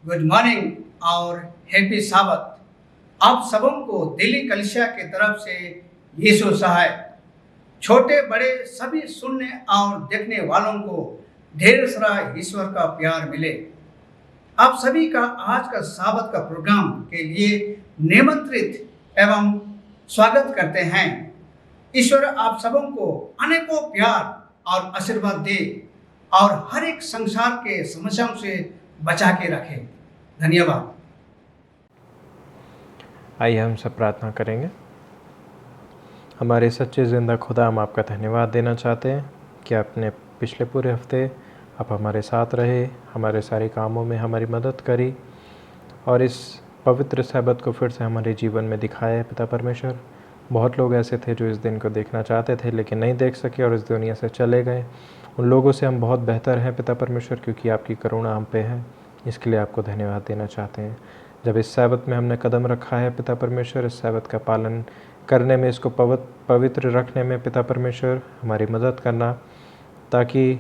Good morning और happy साबत। आप सबों को दिल्ली कलिसिया की तरफ से यीशु सहाय। छोटे बड़े सभी सुनने और देखने वालों को ढेर सारा ईश्वर का प्यार मिले। आप सभी का आज का साबत का प्रोग्राम के लिए निमंत्रित एवं स्वागत करते हैं। ईश्वर आप सबों को अनेकों प्यार और आशीर्वाद दे और हर एक संसार के समस्याओं से बचा के रखे। धन्यवाद। आइए हम सब प्रार्थना करेंगे। हमारे सच्चे ज़िंदा खुदा, हम आपका धन्यवाद देना चाहते हैं कि आपने पिछले पूरे हफ्ते आप हमारे साथ रहे, हमारे सारे कामों में हमारी मदद करी और इस पवित्र सब्त को फिर से हमारे जीवन में दिखाया है। पिता परमेश्वर, बहुत लोग ऐसे थे जो इस दिन को देखना चाहते थे लेकिन नहीं देख सके और इस दुनिया से चले गए। उन लोगों से हम बहुत बेहतर हैं पिता परमेश्वर, क्योंकि आपकी करुणा हम पे है। इसके लिए आपको धन्यवाद देना चाहते हैं। जब इस सब्त में हमने कदम रखा है पिता परमेश्वर, इस सब्त का पालन करने में, इसको पवित्र रखने में पिता परमेश्वर हमारी मदद करना, ताकि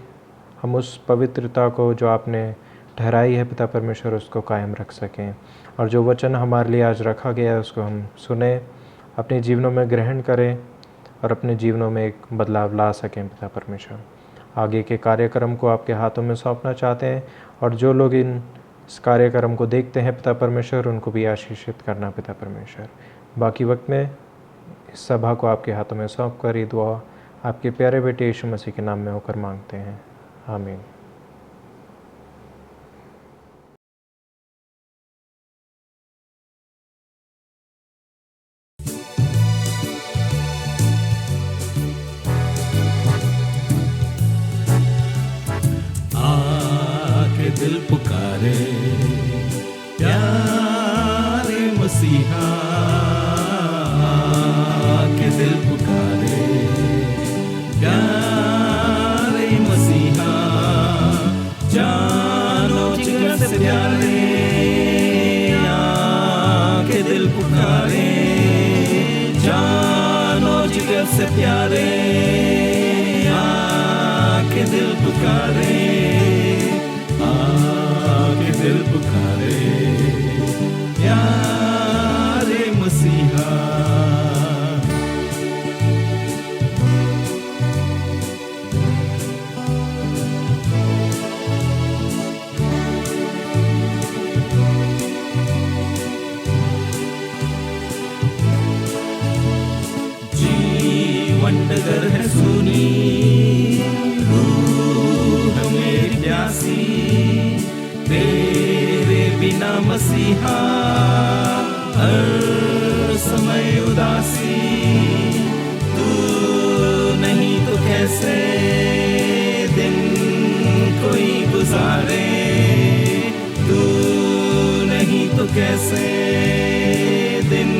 हम उस पवित्रता को जो आपने ठहराई है पिता परमेश्वर उसको कायम रख सकें। और जो वचन हमारे लिए आज रखा गया है उसको हम सुने, अपने जीवनों में ग्रहण करें और अपने जीवनों में एक बदलाव ला सकें पिता परमेश्वर। आगे के कार्यक्रम को आपके हाथों में सौंपना चाहते हैं और जो लोग इस कार्यक्रम को देखते हैं पिता परमेश्वर, उनको भी आशीषित करना पिता परमेश्वर। बाकी वक्त में इस सभा को आपके हाथों में सौंप कर ये दुआ आपके प्यारे बेटे यीशु मसीह के नाम में होकर मांगते हैं, आमीन। दिल पुकारे प्यारे मसीहा के दिल पुकारे प्यारे मसीहा, जानो जिगर से प्यारे के दिल पुकारे, जानो जिगर से प्यारे के दिल पुकारे, दिल पुकारे प्यारे मसीहा। जीवन डगर है सुनी, रूह मेरी प्यासी, तेरे बिना मसीहा हर समय उदासी। तू नहीं तो कैसे दिन कोई गुजारे, तू नहीं तो कैसे दिन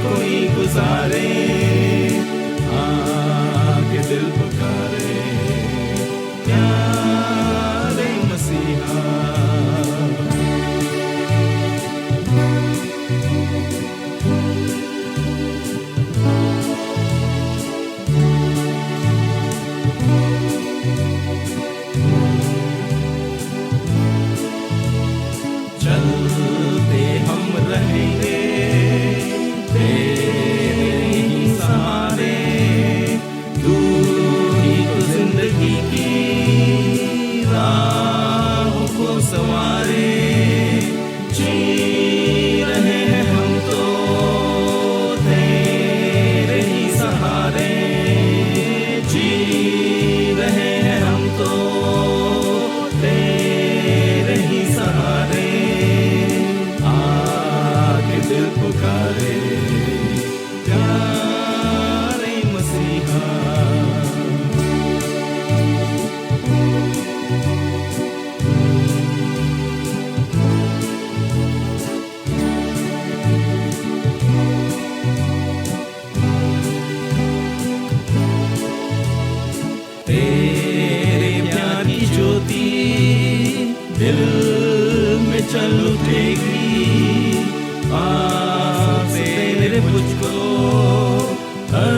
कोई गुजारे। आके दिल पुकारे प्यारे मसीहा। चलते हम रहेंगे तेरे ही सहारे, तू ही तो जिंदगी की राहों को संवारे। जी रहे हैं हम तो तेरे ही सहारे, जी रहे हैं हम तो तेरे ही सहारे। आके दिल पुकारे प्यारे मसीहा। तेरे प्यार की ज्योति दिल में चल उठेगी, पास तेरे मुझको हर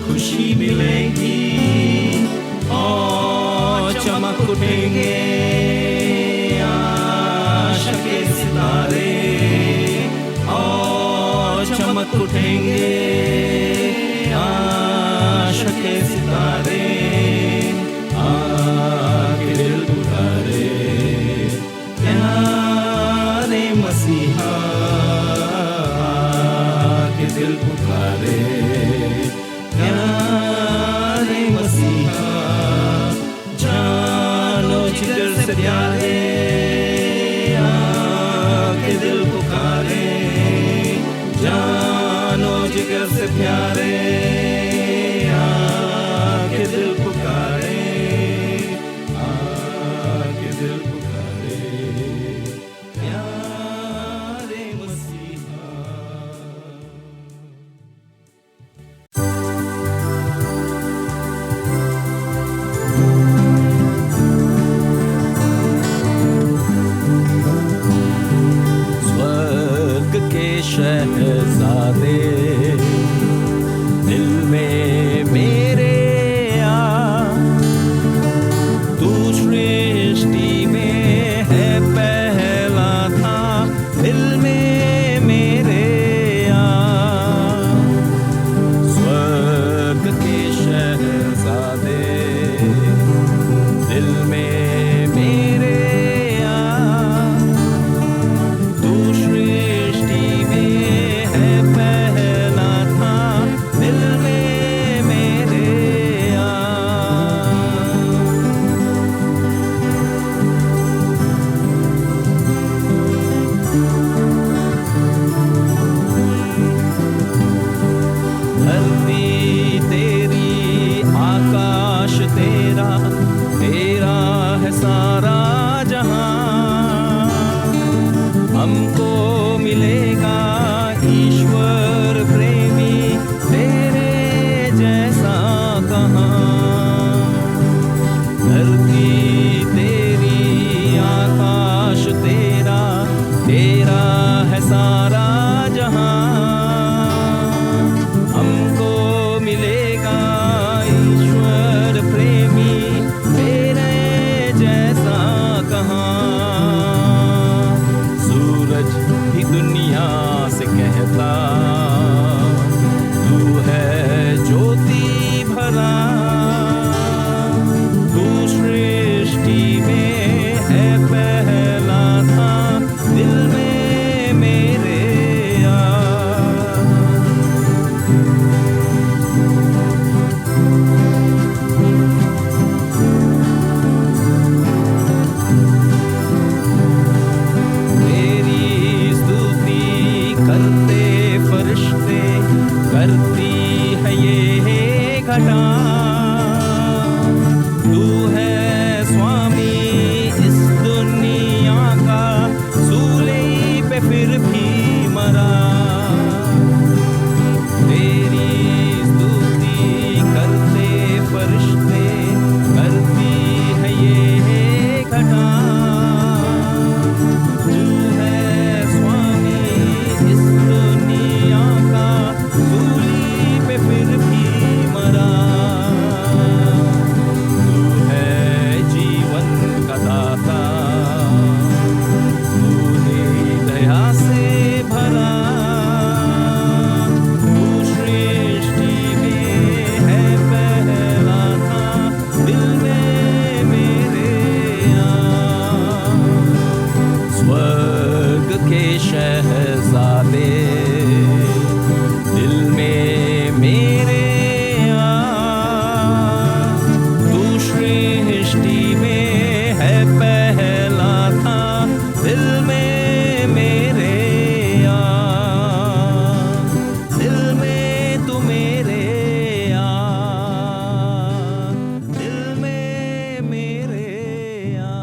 खुशी मिलेगी। और चमक उठेंगे चमक उठेंगे आशा के सितारे, आके दिल पुकारे प्यारे मसीहा, आके दिल पुकारे प्यारे मसीहा, जानो जिगर से प्यारे आके दिल पुकारे, जानो जिगर से प्यारे आके दिल पुकारे, आके दिल पुकारे प्यारे मसीहा। स्वर्ग के शहजादे दिल में मेरे आ, तू सृष्टि में है पहला था, दिल में मेरे आ, स्वर्ग के शहजादे दिल में मेरे आ, तू सृष्टि में है पहला था, दिल में मेरे आ। धरती तेरी आकाश तेरा, तेरा है सारा जहां, हमको मिलेगा ईश्वर प्रेमी तेरे जैसा कहाँ। धरती तेरी आकाश तेरा, तेरा है सारा जहां, हमको मिलेगा ईश्वर प्रेमी तेरे जैसा कहाँ। सूरज भी दुनिया से कहता तू है ज्योति भरा, तू सृष्टि में है पहला था, दिल में मेरे आ। तेरी स्तुति करते फरिश्ते, करती है ये घटा, तू है स्वामी इस दुनिया का, सूले पे फिर भी मरा। तेरी स्तुति करते फरिश्ते, करती है ये घटा, तू है स्वामी इस दुनिया का, सूली पे फिर भी मरा। तू है जीवन का दाता, तूने दया से भरा, तू सृष्टि में है पहला था, दिल में मेरे आ। स्वर्ग के शहजादे दिल में मेरे आ, तू सृष्टि में है पहला था, दिल में मेरे आ, दिल में तू मेरे आ, दिल में मेरे आ।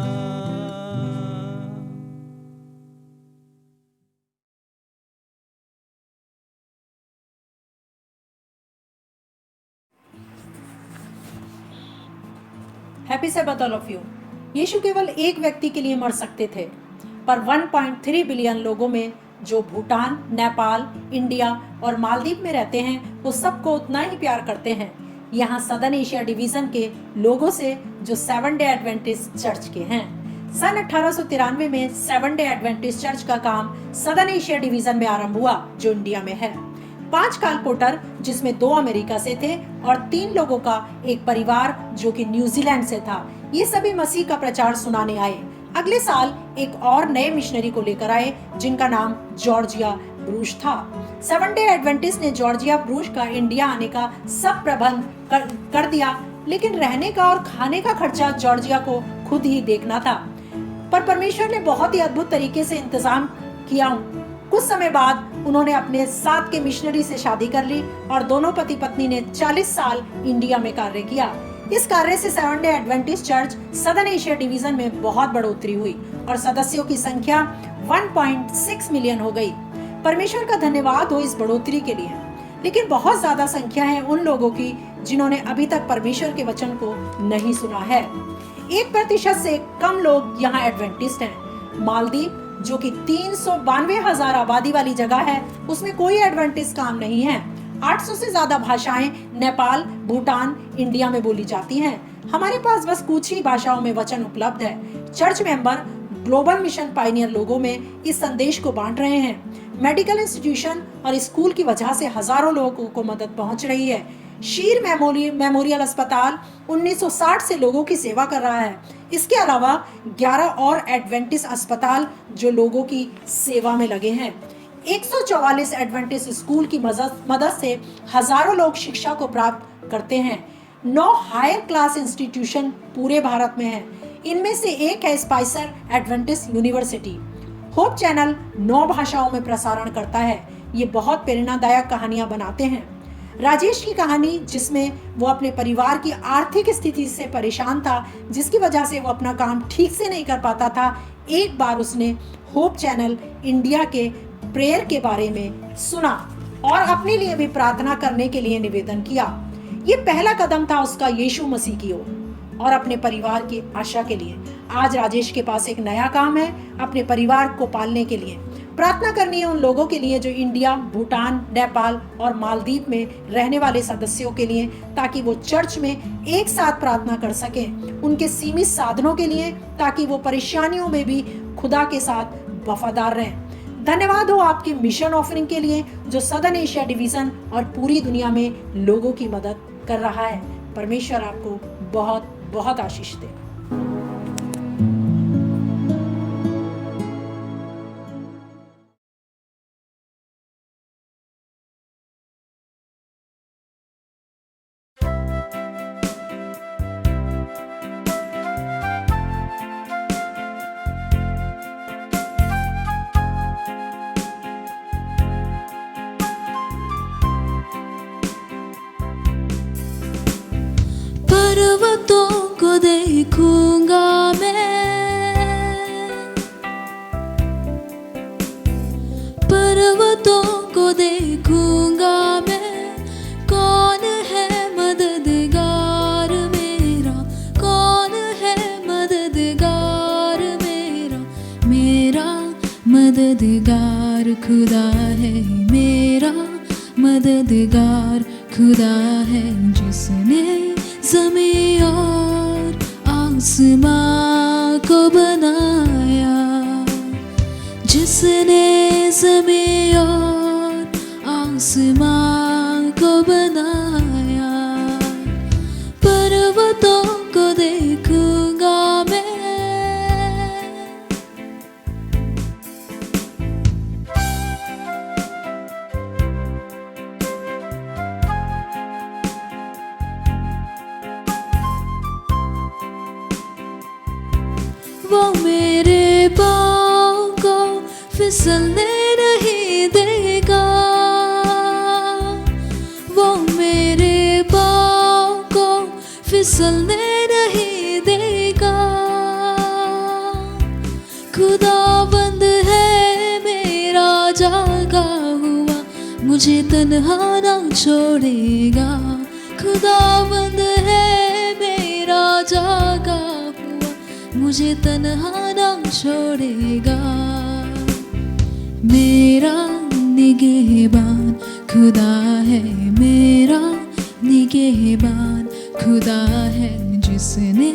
Happy Sabbath all of you. Yeshu केवल एक व्यक्ति के लिए मर सकते थे, पर 1.3 बिलियन लोगों में जो भूटान, नेपाल, इंडिया और मालदीव में रहते हैं वो सबको उतना ही प्यार करते हैं। यहाँ सदर्न एशिया डिवीजन के लोगों से जो 7 डे एडवेंटिस्ट चर्च के हैं। सन 1893 में 7 डे एडवेंटिस्ट चर्च का काम सदर्न एशिया डिवीजन में आरंभ हुआ जो इंडिया में है। 5 कालपोटर जिसमें 2 अमेरिका से थे और 3 लोगों का एक परिवार जो कि न्यूजीलैंड से था, ये सभी मसीह का प्रचार सुनाने आए। अगले साल एक और नए मिशनरी को लेकर आए जिनका नाम जॉर्जिया ब्रूश था। 7 डे एडवेंटिस्ट ने जॉर्जिया ब्रूश का इंडिया आने का सब प्रबंध कर दिया, लेकिन रहने का और खाने का खर्चा जॉर्जिया को खुद ही देखना था। पर परमेश्वर ने बहुत ही अद्भुत तरीके से इंतजाम किया। कुछ समय बाद उन्होंने अपने साथ के मिशनरी से शादी कर ली और दोनों पति पत्नी ने 40 साल इंडिया में कार्य किया। इस कार्य से 7 day Adventist church southern Asia division में बहुत बढ़ोतरी हुई और सदस्यों की संख्या 1.6 मिलियन हो गई। परमेश्वर का धन्यवाद हो इस बढ़ोतरी के लिए। लेकिन बहुत ज्यादा संख्या है उन लोगों की जिन्होंने अभी तक परमेश्वर के वचन को नहीं सुना है। 1% से कम लोग यहाँ एडवेंटिस्ट हैं। मालदीव जो कि 392,000 आबादी वाली जगह है, उसमें कोई एडवेंटिस्ट काम नहीं है। 800 से ज्यादा भाषाएं नेपाल, भूटान, इंडिया में बोली जाती हैं। हमारे पास बस कुछ ही भाषाओं में वचन उपलब्ध है। Church member global mission Pioneer लोगों में इस संदेश को बांट रहे हैं। मेडिकल इंस्टीट्यूशन और स्कूल की वजह से हजारों लोगों को मदद पहुंच रही है। शीर मेमोरियल अस्पताल 1960 से लोगों की सेवा कर रहा है। इसके अलावा 11 और एडवेंटिस्ट अस्पताल जो लोगों की सेवा में लगे हैं। 144 एडवेंटिस्ट स्कूल की मदद से हजारों लोग शिक्षा को प्राप्त करते हैं। 9 हायर क्लास इंस्टीट्यूशन पूरे भारत में हैं। इनमें से एक है Spicer Adventist university. Hope channel 9 भाषाओं में प्रसारण करता है। ये बहुत प्रेरणादायक कहानियां बनाते हैं। राजेश की कहानी जिसमें वो अपने परिवार की आर्थिक स्थिति से परेशान था, जिसकी वजह से वो अपना काम ठीक से नहीं कर पाता था। एक बार उसने होप चैनल इंडिया के प्रेयर के बारे में सुना और अपने लिए भी प्रार्थना करने के लिए निवेदन किया। ये पहला कदम था उसका यीशु मसीह की ओर और अपने परिवार की आशा के लिए। आज राजेश के पास एक नया काम है, अपने परिवार को पालने के लिए। प्रार्थना करनी है उन लोगों के लिए जो इंडिया, भूटान, नेपाल और मालदीव में रहने वाले सदस्यों के लिए, ताकि वो चर्च में एक साथ प्रार्थना कर सकें। उनके सीमित साधनों के लिए, ताकि वो परेशानियों में भी खुदा के साथ वफादार रहें। धन्यवाद हो आपके मिशन ऑफरिंग के लिए जो सदर्न एशिया डिवीजन और पूरी दुनिया में लोगों की मदद कर रहा है। परमेश्वर आपको बहुत बहुत आशीष दे। पर्वतों को देखूंगा मैं, पर्वतों को देखूंगा मैं। कौन है मददगार मेरा, कौन है मददगार मेरा। मेरा मददगार खुदा है, मेरा मददगार खुदा है। जिसने ज़मीं और आसमां को बनाया, जिसने ज़मीं और आसमां को बनाया। पर्वतों को देखूंगा मैं, वो मेरे पाँव को फिसलने नहीं देगा, वो मेरे पाँव को फिसलने नहीं देगा। खुदावंद है मेरा जागा हुआ, मुझे तन्हा ना छोड़ेगा। खुदावंद है मेरा जागा, मुझे तन्हा ना छोड़ेगा। मेरा निगहबान खुदा है, मेरा निगहबान खुदा है। जिसने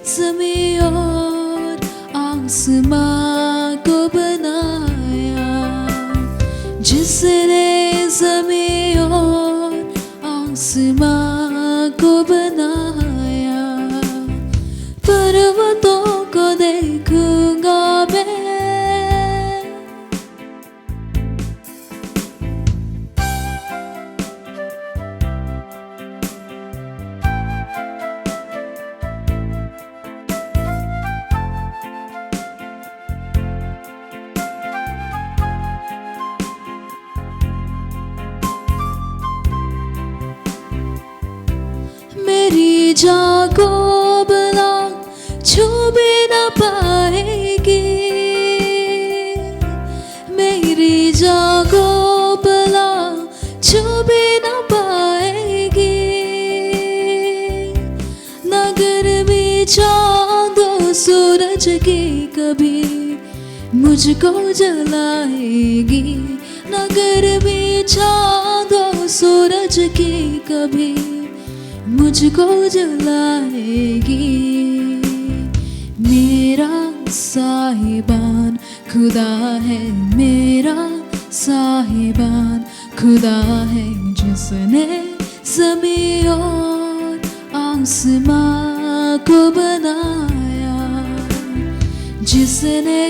ज़मीं और आसमां को बनाया, जिसने ज़मीं जागो भला छू भी न पाएगी, मेरी जागो भला छू भी न पाएगी। नगर में चांदो सूरज की कभी मुझको जलाएगी, नगर में चांदो सूरज की कभी मुझको जलाएगी। मेरा साहिबान खुदा है, मेरा साहिबान खुदा है, जिसने ज़मीं और आसमां को बनाया, जिसने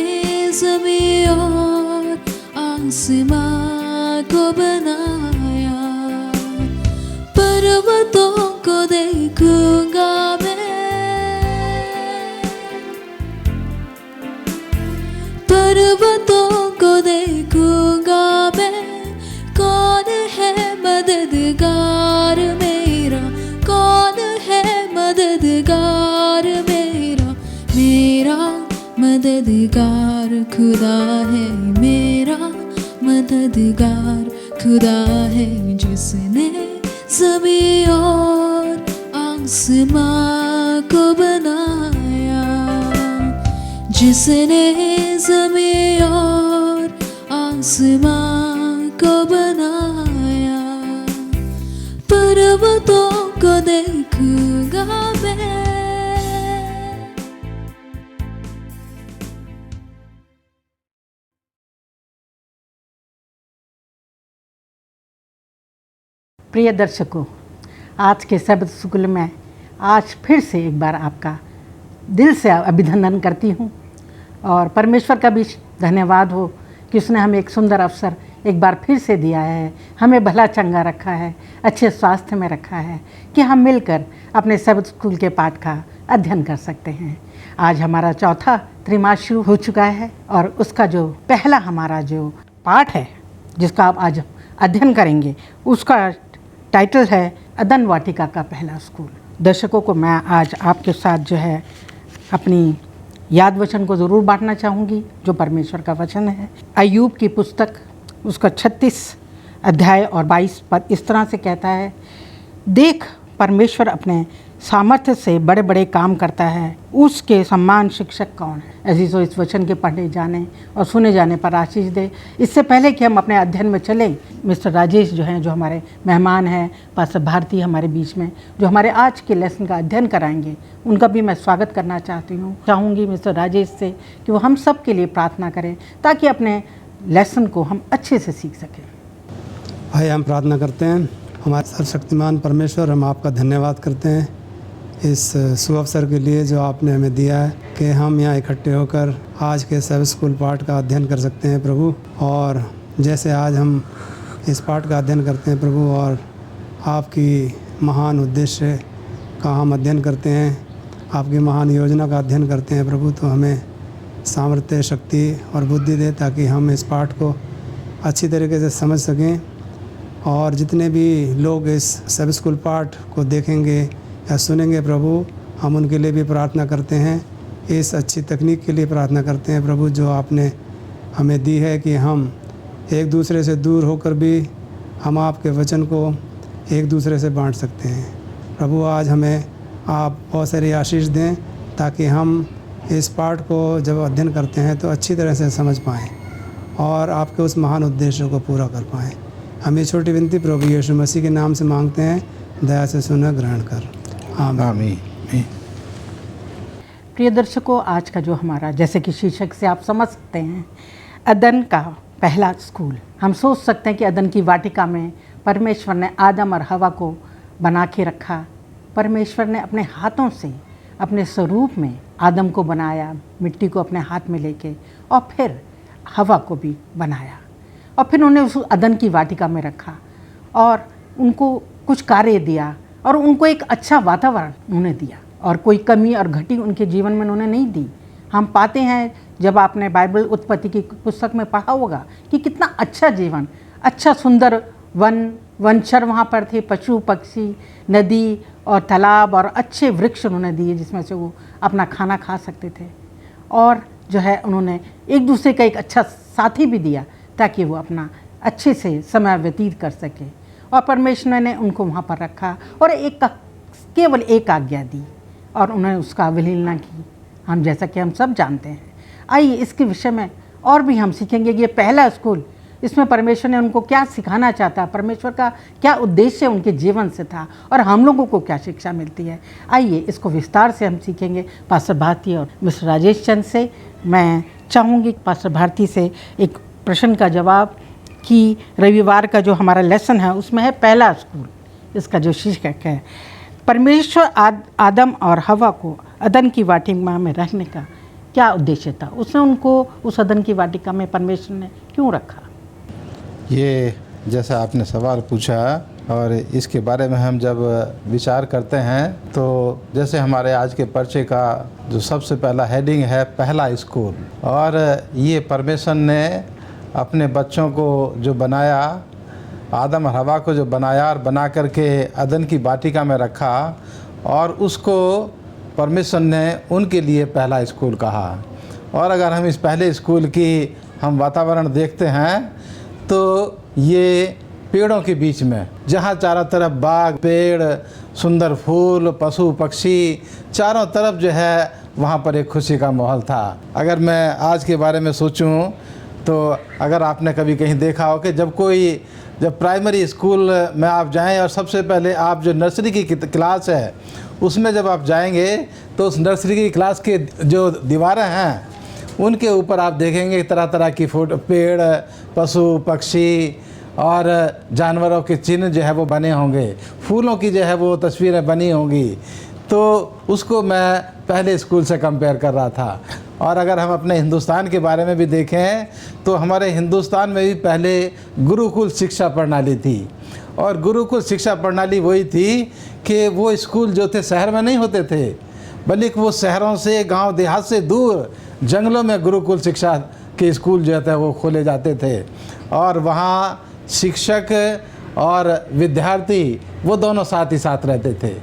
ज़मीं और आसमां को बनाया। पर्वतों को देखूंगा मैं, पर्वतों को देखूंगा मैं, कौन है मददगार मेरा, कौन है मददगार मेरा। मेरा मददगार खुदा है, मेरा मददगार खुदा है, जिसने ज़मीं और आसमां को बनाया, जिसने ज़मीं और आसमां को बनाया। पर्वतों को देखूंगा मैं। प्रिय दर्शकों, आज के सबद स्कूल में आज फिर से एक बार आपका दिल से अभिनंदन करती हूँ और परमेश्वर का भी धन्यवाद हो कि उसने हमें एक सुंदर अवसर एक बार फिर से दिया है, हमें भला चंगा रखा है, अच्छे स्वास्थ्य में रखा है कि हम मिलकर अपने सबद स्कूल के पाठ का अध्ययन कर सकते हैं। आज हमारा चौथा त्रिमास शुरू हो चुका है और उसका जो पहला हमारा जो पाठ है जिसका आप आज अध्ययन करेंगे उसका टाइटल है अदन वाटिका का पहला स्कूल। दर्शकों को मैं आज आपके साथ जो है अपनी याद वचन को ज़रूर बांटना चाहूँगी जो परमेश्वर का वचन है। अय्यूब की पुस्तक उसका 36 अध्याय और 22 पद इस तरह से कहता है, देख परमेश्वर अपने सामर्थ्य से बड़े बड़े काम करता है, उसके सम्मान शिक्षक कौन है। ऐसी तो इस वचन के पढ़े जाने और सुने जाने पर आशीष दे। इससे पहले कि हम अपने अध्ययन में चलें, मिस्टर राजेश जो हैं, जो हमारे मेहमान हैं, पास्टर भारती हमारे बीच में जो हमारे आज के लेसन का अध्ययन कराएंगे, उनका भी मैं स्वागत करना चाहूँगी मिस्टर राजेश से कि वो हम सब के लिए प्रार्थना करें ताकि अपने लेसन को हम अच्छे से सीख सकें। भाई हम प्रार्थना करते हैं। हमारे सर्वशक्तिमान परमेश्वर, हम आपका धन्यवाद करते हैं इस सुअवसर के लिए जो आपने हमें दिया है कि हम यहाँ इकट्ठे होकर आज के सब स्कूल पाठ का अध्ययन कर सकते हैं प्रभु। और जैसे आज हम इस पाठ का अध्ययन करते हैं प्रभु और आपकी महान उद्देश्य का हम अध्ययन करते हैं, आपकी महान योजना का अध्ययन करते हैं प्रभु, तो हमें सामर्थ्य, शक्ति और बुद्धि दे ताकि हम इस पाठ को अच्छी तरीके से समझ सकें। और जितने भी लोग इस सब स्कूल पाठ को देखेंगे या सुनेंगे प्रभु, हम उनके लिए भी प्रार्थना करते हैं, इस अच्छी तकनीक के लिए प्रार्थना करते हैं प्रभु जो आपने हमें दी है कि हम एक दूसरे से दूर होकर भी हम आपके वचन को एक दूसरे से बांट सकते हैं। प्रभु आज हमें आप बहुत सारी आशीष दें ताकि हम इस पाठ को जब अध्ययन करते हैं तो अच्छी तरह से समझ पाएँ और आपके उस महान उद्देश्य को पूरा कर पाएँ। हम ये छोटी विनती प्रभु यीशु मसीह के नाम से मांगते हैं, दया से सुना ग्रहण कर, आमीन। प्रिय दर्शकों, आज का जो हमारा जैसे कि शीर्षक से आप समझ सकते हैं, अदन का पहला स्कूल। हम सोच सकते हैं कि अदन की वाटिका में परमेश्वर ने आदम और हवा को बना के रखा। परमेश्वर ने अपने हाथों से अपने स्वरूप में आदम को बनाया, मिट्टी को अपने हाथ में लेके, और फिर हवा को भी बनाया और फिर उन्हें उस अदन की वाटिका में रखा और उनको कुछ कार्य दिया और उनको एक अच्छा वातावरण उन्हें दिया और कोई कमी और घटी उनके जीवन में उन्होंने नहीं दी। हम पाते हैं जब आपने बाइबल उत्पत्ति की पुस्तक में पढ़ा होगा कि कितना अच्छा जीवन, अच्छा सुंदर वनचर वहाँ पर थे, पशु पक्षी, नदी और तालाब और अच्छे वृक्ष उन्होंने दिए जिसमें से वो अपना खाना खा सकते थे। और जो है उन्होंने एक दूसरे का एक अच्छा साथी भी दिया ताकि वो अपना अच्छे से समय व्यतीत कर सके। और परमेश्वर ने उनको वहाँ पर रखा और केवल एक आज्ञा दी और उन्होंने उसका अवहेलना की, हम जैसा कि हम सब जानते हैं। आइए इसके विषय में और भी हम सीखेंगे कि ये पहला स्कूल, इसमें परमेश्वर ने उनको क्या सिखाना चाहता, परमेश्वर का क्या उद्देश्य उनके जीवन से था और हम लोगों को क्या शिक्षा मिलती है। आइए इसको विस्तार से हम सीखेंगे पास्टर भारती और मिस्टर राजेश चंद से। मैं चाहूँगी पास्टर भारती से एक प्रश्न का जवाब कि रविवार का जो हमारा लेसन है उसमें है पहला स्कूल, इसका जो शीर्षक है परमेश्वर आदम और हवा को अदन की वाटिका में रखने का क्या उद्देश्य था, उसने उनको उस अदन की वाटिका में परमेश्वर ने क्यों रखा। ये जैसा आपने सवाल पूछा और इसके बारे में हम जब विचार करते हैं तो जैसे हमारे आज के पर्चे का जो सबसे पहला हेडिंग है पहला स्कूल, और ये परमेश्वर ने अपने बच्चों को जो बनाया, आदम और हवा को जो बनाया और बना करके अदन की वाटिका में रखा और उसको परमेश्वर ने उनके लिए पहला स्कूल कहा। और अगर हम इस पहले स्कूल की हम वातावरण देखते हैं तो ये पेड़ों के बीच में, जहाँ चारों तरफ बाग, पेड़, सुंदर फूल, पशु पक्षी, चारों तरफ जो है वहाँ पर एक खुशी का माहौल था। अगर मैं आज के बारे में सोचूं तो अगर आपने कभी कहीं देखा हो कि जब प्राइमरी स्कूल में आप जाएं और सबसे पहले आप जो नर्सरी की क्लास है उसमें जब आप जाएंगे तो उस नर्सरी की क्लास के जो दीवारें हैं उनके ऊपर आप देखेंगे तरह तरह की पेड़, पशु पक्षी और जानवरों के चिन्ह जो है वो बने होंगे, फूलों की जो है वो तस्वीरें बनी होंगी। तो उसको मैं पहले स्कूल से कंपेयर कर रहा था। और अगर हम अपने हिंदुस्तान के बारे में भी देखें तो हमारे हिंदुस्तान में भी पहले गुरुकुल शिक्षा प्रणाली थी। और गुरुकुल शिक्षा प्रणाली वही थी कि वो स्कूल जो थे शहर में नहीं होते थे, बल्कि वो शहरों से, गांव देहात से दूर जंगलों में गुरुकुल शिक्षा के स्कूल जो थे वो खोले जाते थे। और वहाँ शिक्षक और विद्यार्थी वो दोनों साथ ही साथ रहते थे।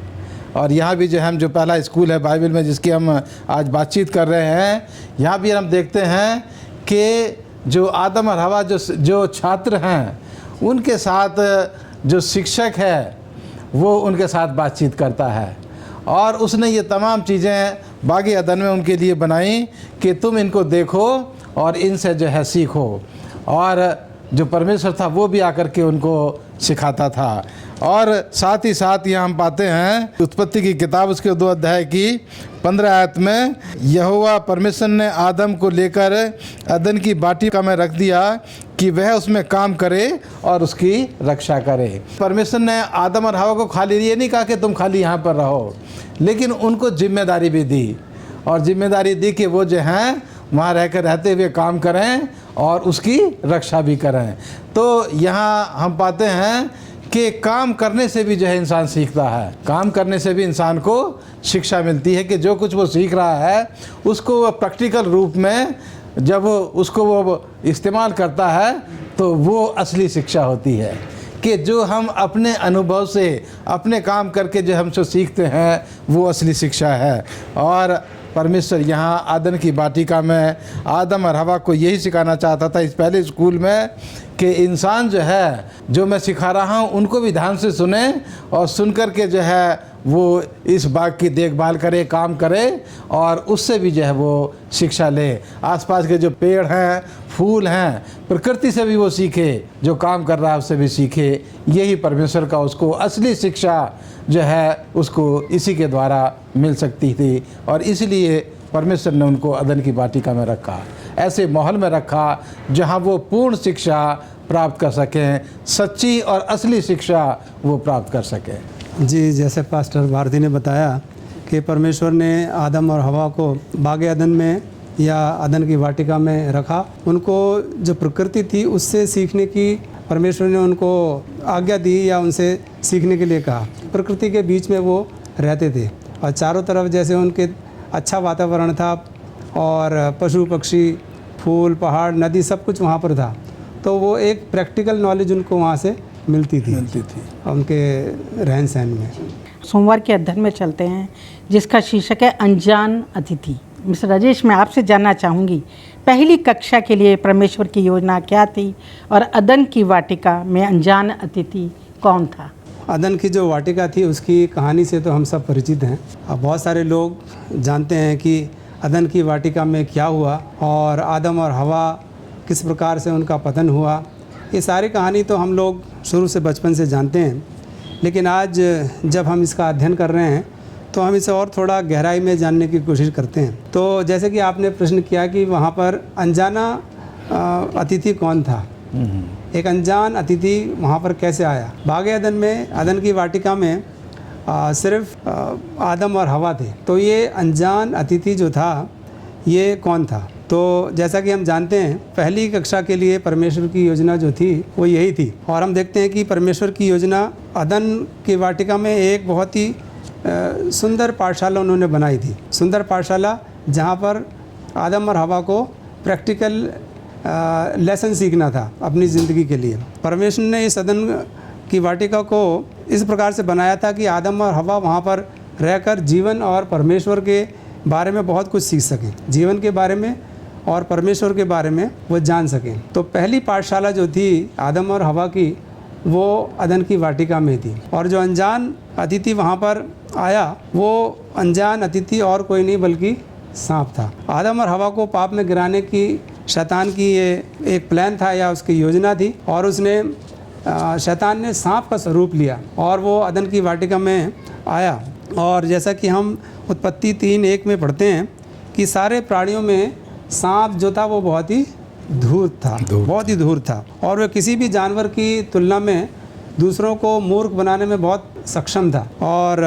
और यहाँ भी जो हम जो पहला स्कूल है बाइबल में जिसकी हम आज बातचीत कर रहे हैं, यहाँ भी हम देखते हैं कि जो आदम और हवा जो छात्र हैं उनके साथ जो शिक्षक है वो उनके साथ बातचीत करता है। और उसने ये तमाम चीज़ें बागी अदन में उनके लिए बनाई कि तुम इनको देखो और इनसे जो है सीखो। और जो परमेश्वर था वो भी आकर के उनको सिखाता था। और साथ ही साथ यहाँ हम पाते हैं उत्पत्ति की किताब उसके 2 अध्याय की 15 आयत में, यहोवा परमेश्वर ने आदम को लेकर अदन की वाटिका में रख दिया कि वह उसमें काम करे और उसकी रक्षा करे। परमेश्वर ने आदम और हवा को खाली ये नहीं कहा कि तुम खाली यहाँ पर रहो, लेकिन उनको जिम्मेदारी भी दी। और जिम्मेदारी दी कि वो जो हैं वहाँ रहकर रहते हुए काम करें और उसकी रक्षा भी करें। तो यहाँ हम पाते हैं कि काम करने से भी जो है इंसान सीखता है, काम करने से भी इंसान को शिक्षा मिलती है कि जो कुछ वो सीख रहा है उसको वो प्रैक्टिकल रूप में जब उसको वो इस्तेमाल करता है तो वो असली शिक्षा होती है। कि जो हम अपने अनुभव से, अपने काम करके जो हम जो सीखते हैं वो असली शिक्षा है। और परमेश्वर यहाँ आदम की वाटिका में आदम और हवा को यही सिखाना चाहता था इस पहले स्कूल में कि इंसान जो है, जो मैं सिखा रहा हूँ उनको भी ध्यान से सुने और सुन कर के जो है वो इस बाग की देखभाल करे, काम करे और उससे भी जो है वो शिक्षा ले। आसपास के जो पेड़ हैं, फूल हैं, प्रकृति से भी वो सीखे, जो काम कर रहा है उससे भी सीखे। यही परमेश्वर का उसको असली शिक्षा जो है उसको इसी के द्वारा मिल सकती थी। और इसलिए परमेश्वर ने उनको अदन की वाटिका में रखा, ऐसे माहौल में रखा जहाँ वो पूर्ण शिक्षा प्राप्त कर सकें, सच्ची और असली शिक्षा वो प्राप्त कर सकें। जी, जैसे पास्टर भारती ने बताया कि परमेश्वर ने आदम और हवा को बागे अदन में या अदन की वाटिका में रखा। उनको जो प्रकृति थी उससे सीखने की परमेश्वर ने उनको आज्ञा दी या उनसे सीखने के लिए कहा। प्रकृति के बीच में वो रहते थे और चारों तरफ जैसे उनके अच्छा वातावरण था और पशु पक्षी, फूल, पहाड़, नदी सब कुछ वहाँ पर था। तो वो एक प्रैक्टिकल नॉलेज उनको वहाँ से मिलती थी उनके रहन सहन में। सोमवार के अध्ययन में चलते हैं जिसका शीर्षक है अनजान अतिथि। मिस्टर राजेश, मैं आपसे जानना चाहूँगी, पहली कक्षा के लिए परमेश्वर की योजना क्या थी और अदन की वाटिका में अनजान अतिथि कौन था? अदन की जो वाटिका थी उसकी कहानी से तो हम सब परिचित हैं। अब बहुत सारे लोग जानते हैं कि अदन की वाटिका में क्या हुआ और आदम और हवा किस प्रकार से उनका पतन हुआ। ये सारी कहानी तो हम लोग शुरू से बचपन से जानते हैं, लेकिन आज जब हम इसका अध्ययन कर रहे हैं तो हम इसे और थोड़ा गहराई में जानने की कोशिश करते हैं। तो जैसे कि आपने प्रश्न किया कि वहाँ पर अनजाना अतिथि कौन था, एक अनजान अतिथि वहाँ पर कैसे आया। बाग अदन में, अदन की वाटिका में सिर्फ आदम और हवा थे, तो ये अनजान अतिथि जो था ये कौन था? तो जैसा कि हम जानते हैं पहली कक्षा के लिए परमेश्वर की योजना जो थी वो यही थी, और हम देखते हैं कि परमेश्वर की योजना अदन की वाटिका में एक बहुत ही सुंदर पाठशाला उन्होंने बनाई थी। सुंदर पाठशाला जहाँ पर आदम और हवा को प्रैक्टिकल लेसन सीखना था अपनी ज़िंदगी के लिए। परमेश्वर ने इस अदन की वाटिका को इस प्रकार से बनाया था कि आदम और हवा वहाँ पर रहकर जीवन और परमेश्वर के बारे में बहुत कुछ सीख सकें, जीवन के बारे में और परमेश्वर के बारे में वो जान सकें। तो पहली पाठशाला जो थी आदम और हवा की वो अदन की वाटिका में थी, और जो अनजान अतिथि वहाँ पर आया वो अनजान अतिथि और कोई नहीं बल्कि सांप था। आदम और हवा को पाप में गिराने की शैतान की ये एक प्लान था या उसकी योजना थी, और उसने शैतान ने सांप का स्वरूप लिया और वो अदन की वाटिका में आया। और जैसा कि हम उत्पत्ति 3:1 में पढ़ते हैं कि सारे प्राणियों में सांप जो था वो बहुत ही धूर्त था, बहुत ही धूर्त था, और वह किसी भी जानवर की तुलना में दूसरों को मूर्ख बनाने में बहुत सक्षम था। और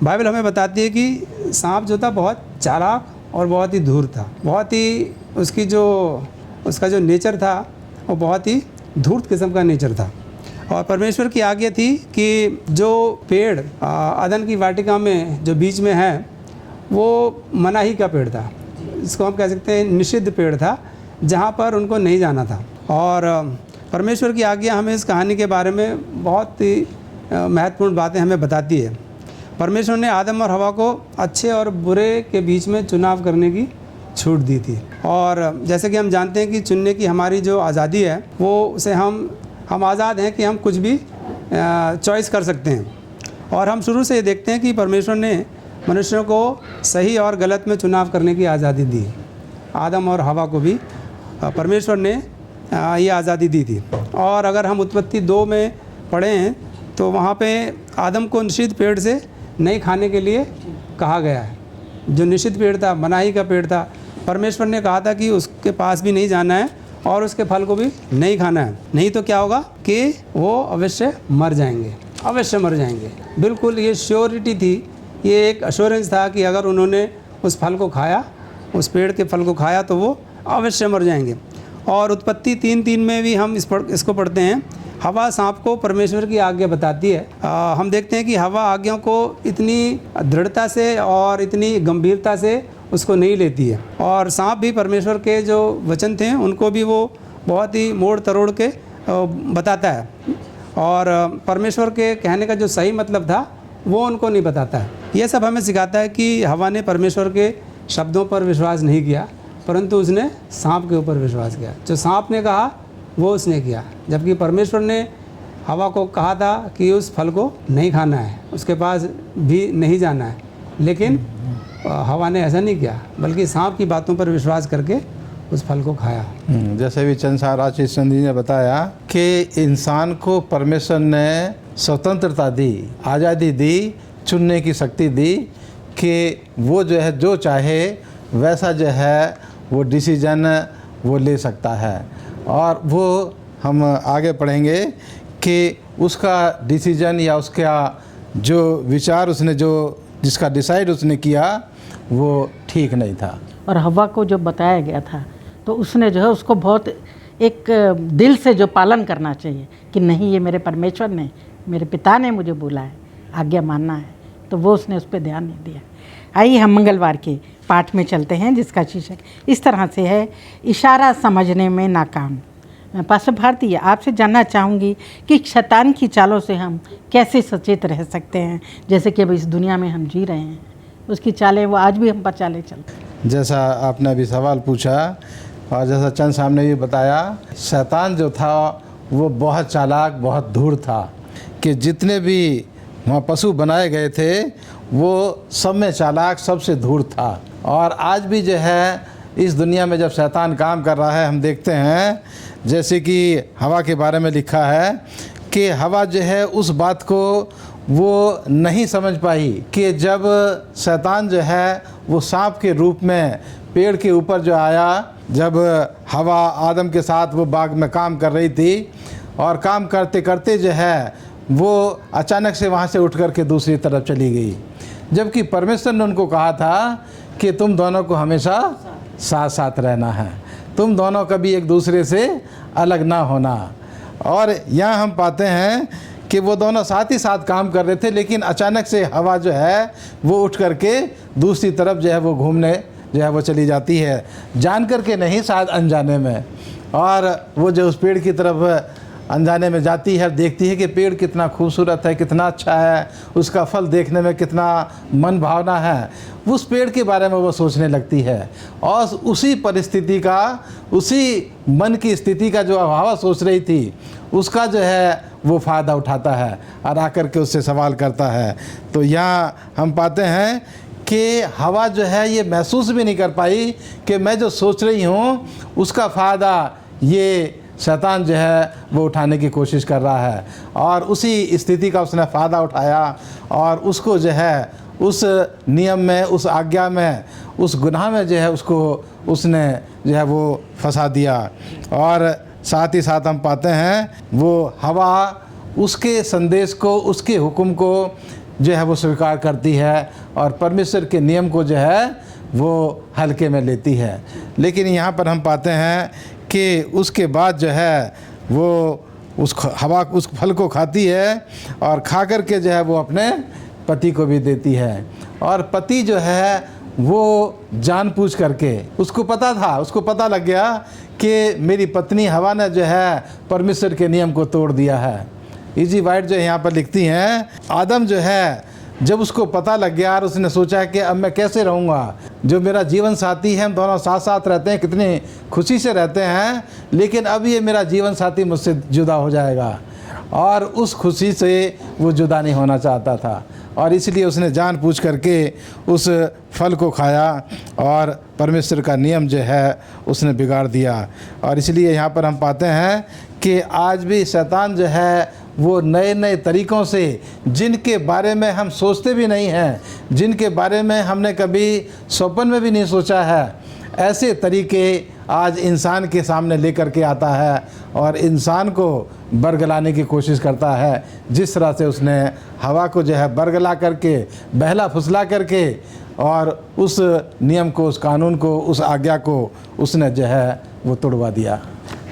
बाइबल हमें बताती है कि सांप जो था बहुत चालाक और बहुत ही धूर्त था, बहुत ही उसका जो नेचर था वो बहुत ही धूर्त किस्म का नेचर था। और परमेश्वर की आज्ञा थी कि जो पेड़ अदन की वाटिका में जो बीच में है वो मनाही का पेड़ था, इसको हम कह सकते हैं निषिद्ध पेड़ था, जहाँ पर उनको नहीं जाना था। और परमेश्वर की आज्ञा हमें इस कहानी के बारे में बहुत ही महत्वपूर्ण बातें हमें बताती है। परमेश्वर ने आदम और हवा को अच्छे और बुरे के बीच में चुनाव करने की छूट दी थी, और जैसे कि हम जानते हैं कि चुनने की हमारी जो आज़ादी है वो उसे हम आज़ाद हैं कि हम कुछ भी चॉइस कर सकते हैं। और हम शुरू से ये देखते हैं कि परमेश्वर ने मनुष्यों को सही और गलत में चुनाव करने की आज़ादी दी। आदम और हवा को भी परमेश्वर ने ये आज़ादी दी थी। और अगर हम उत्पत्ति 2 में पढ़ें तो वहाँ पे आदम को निषिद्ध पेड़ से नहीं खाने के लिए कहा गया है। जो निषिद्ध पेड़ था, मनाही का पेड़ था, परमेश्वर ने कहा था कि उसके पास भी नहीं जाना है और उसके फल को भी नहीं खाना है, नहीं तो क्या होगा कि वो अवश्य मर जाएंगे, अवश्य मर जाएंगे। बिल्कुल ये श्योरिटी थी, ये एक अश्योरेंस था कि अगर उन्होंने उस फल को खाया, उस पेड़ के फल को खाया तो वो अवश्य मर जाएंगे। और उत्पत्ति 3:3 में भी हम इसको पढ़ते हैं, हवा सांप को परमेश्वर की आज्ञा बताती है। हम देखते हैं कि हवा आज्ञा को इतनी दृढ़ता से और इतनी गंभीरता से उसको नहीं लेती है, और सांप भी परमेश्वर के जो वचन थे उनको भी वो बहुत ही मोड़ तरोड़ के बताता है, और परमेश्वर के कहने का जो सही मतलब था वो उनको नहीं बताता है। ये सब हमें सिखाता है कि हवा ने परमेश्वर के शब्दों पर विश्वास नहीं किया, परंतु उसने सांप के ऊपर विश्वास किया। जो सांप ने कहा वो उसने किया, जबकि परमेश्वर ने हवा को कहा था कि उस फल को नहीं खाना है, उसके पास भी नहीं जाना है, लेकिन हवा ने ऐसा नहीं किया, बल्कि सांप की बातों पर विश्वास करके उस फल को खाया। जैसे भी चंद्रसार आशीष चंद जी ने बताया कि इंसान को परमेश्वर ने स्वतंत्रता दी, आज़ादी दी, चुनने की शक्ति दी कि वो जो है जो चाहे वैसा जो है वो डिसीजन वो ले सकता है। और वो हम आगे पढ़ेंगे कि उसका डिसीजन या उसका जो विचार उसने जिसका डिसाइड उसने किया वो ठीक नहीं था। और हवा को जो बताया गया था तो उसने जो है उसको बहुत एक दिल से जो पालन करना चाहिए कि नहीं, ये मेरे परमेश्वर ने, मेरे पिता ने मुझे बोला है, आज्ञा मानना है, तो वो उसने उस पर ध्यान नहीं दिया। आइए हम मंगलवार के पाठ में चलते हैं जिसका शीर्षक इस तरह से है, इशारा समझने में नाकाम। पास्टर भारती, आपसे जानना चाहूँगी कि शैतान की चालों से हम कैसे सचेत रह सकते हैं, जैसे कि अब इस दुनिया में हम जी रहे हैं, उसकी चालें वो आज भी हम पर चालें चलते हैं। जैसा आपने अभी सवाल पूछा और जैसा चंद साहब ने भी बताया, शैतान जो था वो बहुत चालाक, बहुत धूर्त था कि जितने भी वहाँ पशु बनाए गए थे वो सब में चालाक, सबसे धूर्त था। और आज भी जो है इस दुनिया में जब शैतान काम कर रहा है, हम देखते हैं जैसे कि हवा के बारे में लिखा है कि हवा जो है उस बात को वो नहीं समझ पाई कि जब शैतान जो है वो सांप के रूप में पेड़ के ऊपर जो आया, जब हवा आदम के साथ वो बाग में काम कर रही थी और काम करते करते जो है वो अचानक से वहाँ से उठ कर के दूसरी तरफ चली गई, जबकि परमेश्वर ने उनको कहा था कि तुम दोनों को हमेशा साथ साथ रहना है, तुम दोनों कभी एक दूसरे से अलग ना होना। और यहाँ हम पाते हैं कि वो दोनों साथ ही साथ काम कर रहे थे, लेकिन अचानक से हवा जो है वो उठ करके दूसरी तरफ जो है वो घूमने जो है वो चली जाती है, जान करके नहीं, शायद अनजाने में। और वो जो उस पेड़ की तरफ अनजाने में जाती है, देखती है कि पेड़ कितना खूबसूरत है, कितना अच्छा है, उसका फल देखने में कितना मन भावना है, उस पेड़ के बारे में वो सोचने लगती है। और उसी परिस्थिति का, उसी मन की स्थिति का जो हवा सोच रही थी, उसका जो है वो फ़ायदा उठाता है और आकर के उससे सवाल करता है। तो यहाँ हम पाते हैं कि हवा जो है ये महसूस भी नहीं कर पाई कि मैं जो सोच रही हूँ उसका फ़ायदा ये शैतान जो है वो उठाने की कोशिश कर रहा है। और उसी स्थिति का उसने फ़ायदा उठाया और उसको जो है उस नियम में, उस आज्ञा में, उस गुनाह में जो है उसको उसने जो है वो फंसा दिया। और साथ ही साथ हम पाते हैं वो हवा उसके संदेश को, उसके हुक्म को जो है वो स्वीकार करती है और परमेश्वर के नियम को जो है वो हल्के में लेती है। लेकिन यहाँ पर हम पाते हैं कि उसके बाद जो है वो उस हवा उस फल को खाती है और खा कर के जो है वो अपने पति को भी देती है। और पति जो है वो जानबूझ करके, उसको पता था, उसको पता लग गया कि मेरी पत्नी हवा ने जो है परमेश्वर के नियम को तोड़ दिया है। इजी वाइट जो यहाँ पर लिखती हैं, आदम जो है जब उसको पता लग गया और उसने सोचा कि अब मैं कैसे रहूँगा, जो मेरा जीवन साथी है, हम दोनों साथ साथ रहते हैं, कितनी खुशी से रहते हैं, लेकिन अब ये मेरा जीवन साथी मुझसे जुदा हो जाएगा। और उस खुशी से वो जुदा नहीं होना चाहता था और इसलिए उसने जानबूझ करके उस फल को खाया और परमेश्वर का नियम जो है उसने बिगाड़ दिया। और इसलिए यहाँ पर हम पाते हैं कि आज भी शैतान जो है वो नए नए तरीक़ों से, जिनके बारे में हम सोचते भी नहीं हैं, जिनके बारे में हमने कभी स्वप्न में भी नहीं सोचा है, ऐसे तरीके आज इंसान के सामने लेकर के आता है और इंसान को बरगलाने की कोशिश करता है। जिस तरह से उसने हवा को जो है बरगला करके, बहला फुसला करके और उस नियम को, उस कानून को, उस आज्ञा को उसने जो है वो तोड़वा दिया।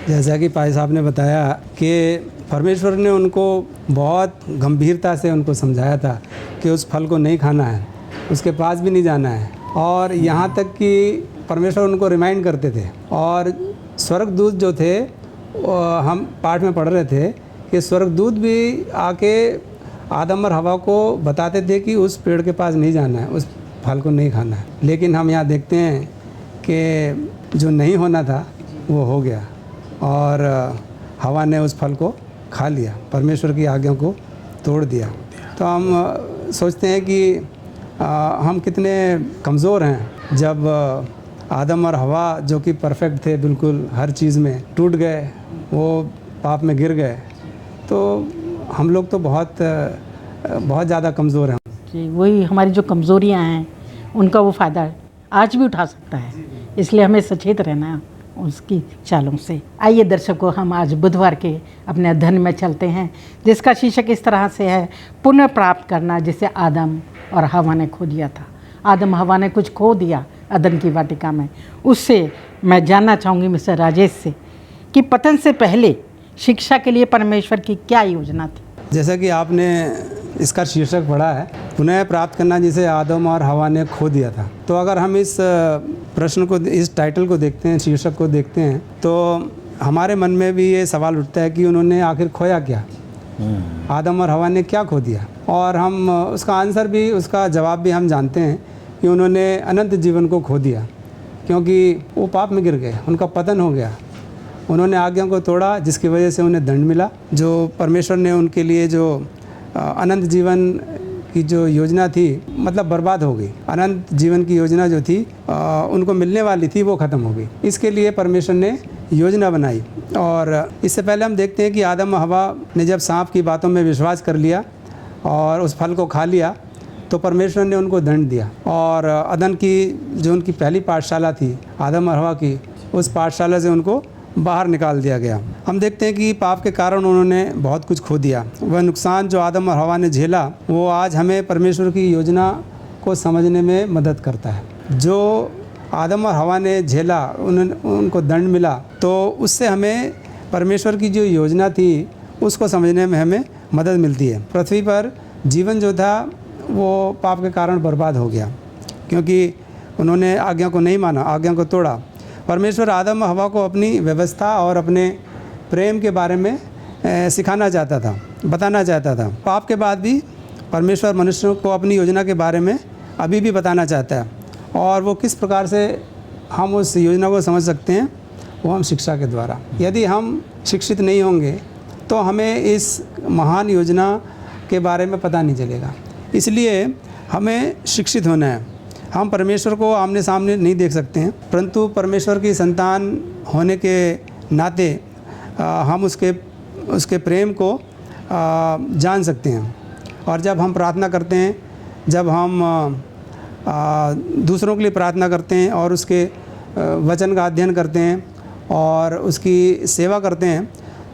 जैसा कि भाई साहब ने बताया कि परमेश्वर ने उनको बहुत गंभीरता से उनको समझाया था कि उस फल को नहीं खाना है, उसके पास भी नहीं जाना है। और यहाँ तक कि परमेश्वर उनको रिमाइंड करते थे। और स्वर्गदूत जो थे, हम पाठ में पढ़ रहे थे कि स्वर्गदूत भी आके आदम और हवा को बताते थे कि उस पेड़ के पास नहीं जाना है, उस फल को नहीं खाना है। लेकिन हम यहाँ देखते हैं कि जो नहीं होना था वो हो गया और हवा ने उस फल को खा लिया, परमेश्वर की आज्ञा को तोड़ दिया। तो हम सोचते हैं कि हम कितने कमज़ोर हैं जब आदम और हवा जो कि परफेक्ट थे, बिल्कुल हर चीज़ में, टूट गए, वो पाप में गिर गए। तो हम लोग तो बहुत ज़्यादा कमज़ोर हैं। कि वही हमारी जो कमज़ोरियाँ हैं उनका वो फ़ायदा आज भी उठा सकता है, इसलिए हमें सचेत रहना है उसकी चालों से। आइए दर्शकों, हम आज बुधवार के अपने अध्ययन में चलते हैं, जिसका शीर्षक इस तरह से है, पुनः प्राप्त करना, जिसे आदम और हवा ने खो दिया था। आदम हवा ने कुछ खो दिया अदन की वाटिका में। उससे मैं जानना चाहूँगी मिस्टर राजेश से कि पतन से पहले शिक्षा के लिए परमेश्वर की क्या योजना थी। जैसा कि आपने इसका शीर्षक पढ़ा है, पुनः प्राप्त करना, जिसे आदम और हवा ने खो दिया था। तो अगर हम इस प्रश्न को, इस टाइटल को देखते हैं, शीर्षक को देखते हैं, तो हमारे मन में भी ये सवाल उठता है कि उन्होंने आखिर खोया क्या, आदम और हवा ने क्या खो दिया। और हम उसका आंसर भी, उसका जवाब भी हम जानते हैं कि उन्होंने अनंत जीवन को खो दिया, क्योंकि वो पाप में गिर गए, उनका पतन हो गया। उन्होंने आज्ञा को तोड़ा, जिसकी वजह से उन्हें दंड मिला। जो परमेश्वर ने उनके लिए जो अनंत जीवन की जो योजना थी, मतलब बर्बाद हो गई। अनंत जीवन की योजना जो थी उनको मिलने वाली थी, वो ख़त्म हो गई। इसके लिए परमेश्वर ने योजना बनाई। और इससे पहले हम देखते हैं कि आदम और हवा ने जब सांप की बातों में विश्वास कर लिया और उस फल को खा लिया, तो परमेश्वर ने उनको दंड दिया। और अदन की जो उनकी पहली पाठशाला थी आदम और हवा की, उस पाठशाला से उनको बाहर निकाल दिया गया। हम देखते हैं कि पाप के कारण उन्होंने बहुत कुछ खो दिया। वह नुकसान जो आदम और हवा ने झेला, वो आज हमें परमेश्वर की योजना को समझने में मदद करता है। जो आदम और हवा ने झेला, उनको दंड मिला, तो उससे हमें परमेश्वर की जो योजना थी उसको समझने में हमें मदद मिलती है। पृथ्वी पर जीवन जो था वो पाप के कारण बर्बाद हो गया, क्योंकि उन्होंने आज्ञा को नहीं माना, आज्ञा को तोड़ा। परमेश्वर आदम और हवा को अपनी व्यवस्था और अपने प्रेम के बारे में सिखाना चाहता था, बताना चाहता था। पाप के बाद भी परमेश्वर मनुष्यों को अपनी योजना के बारे में अभी भी बताना चाहता है। और वो किस प्रकार से हम उस योजना को समझ सकते हैं, वो हम शिक्षा के द्वारा। यदि हम शिक्षित नहीं होंगे तो हमें इस महान योजना के बारे में पता नहीं चलेगा। इसलिए हमें शिक्षित होना है। हम परमेश्वर को आमने सामने नहीं देख सकते हैं, परंतु परमेश्वर की संतान होने के नाते हम उसके प्रेम को जान सकते हैं। और जब हम प्रार्थना करते हैं, जब हम दूसरों के लिए प्रार्थना करते हैं और उसके वचन का अध्ययन करते हैं और उसकी सेवा करते हैं,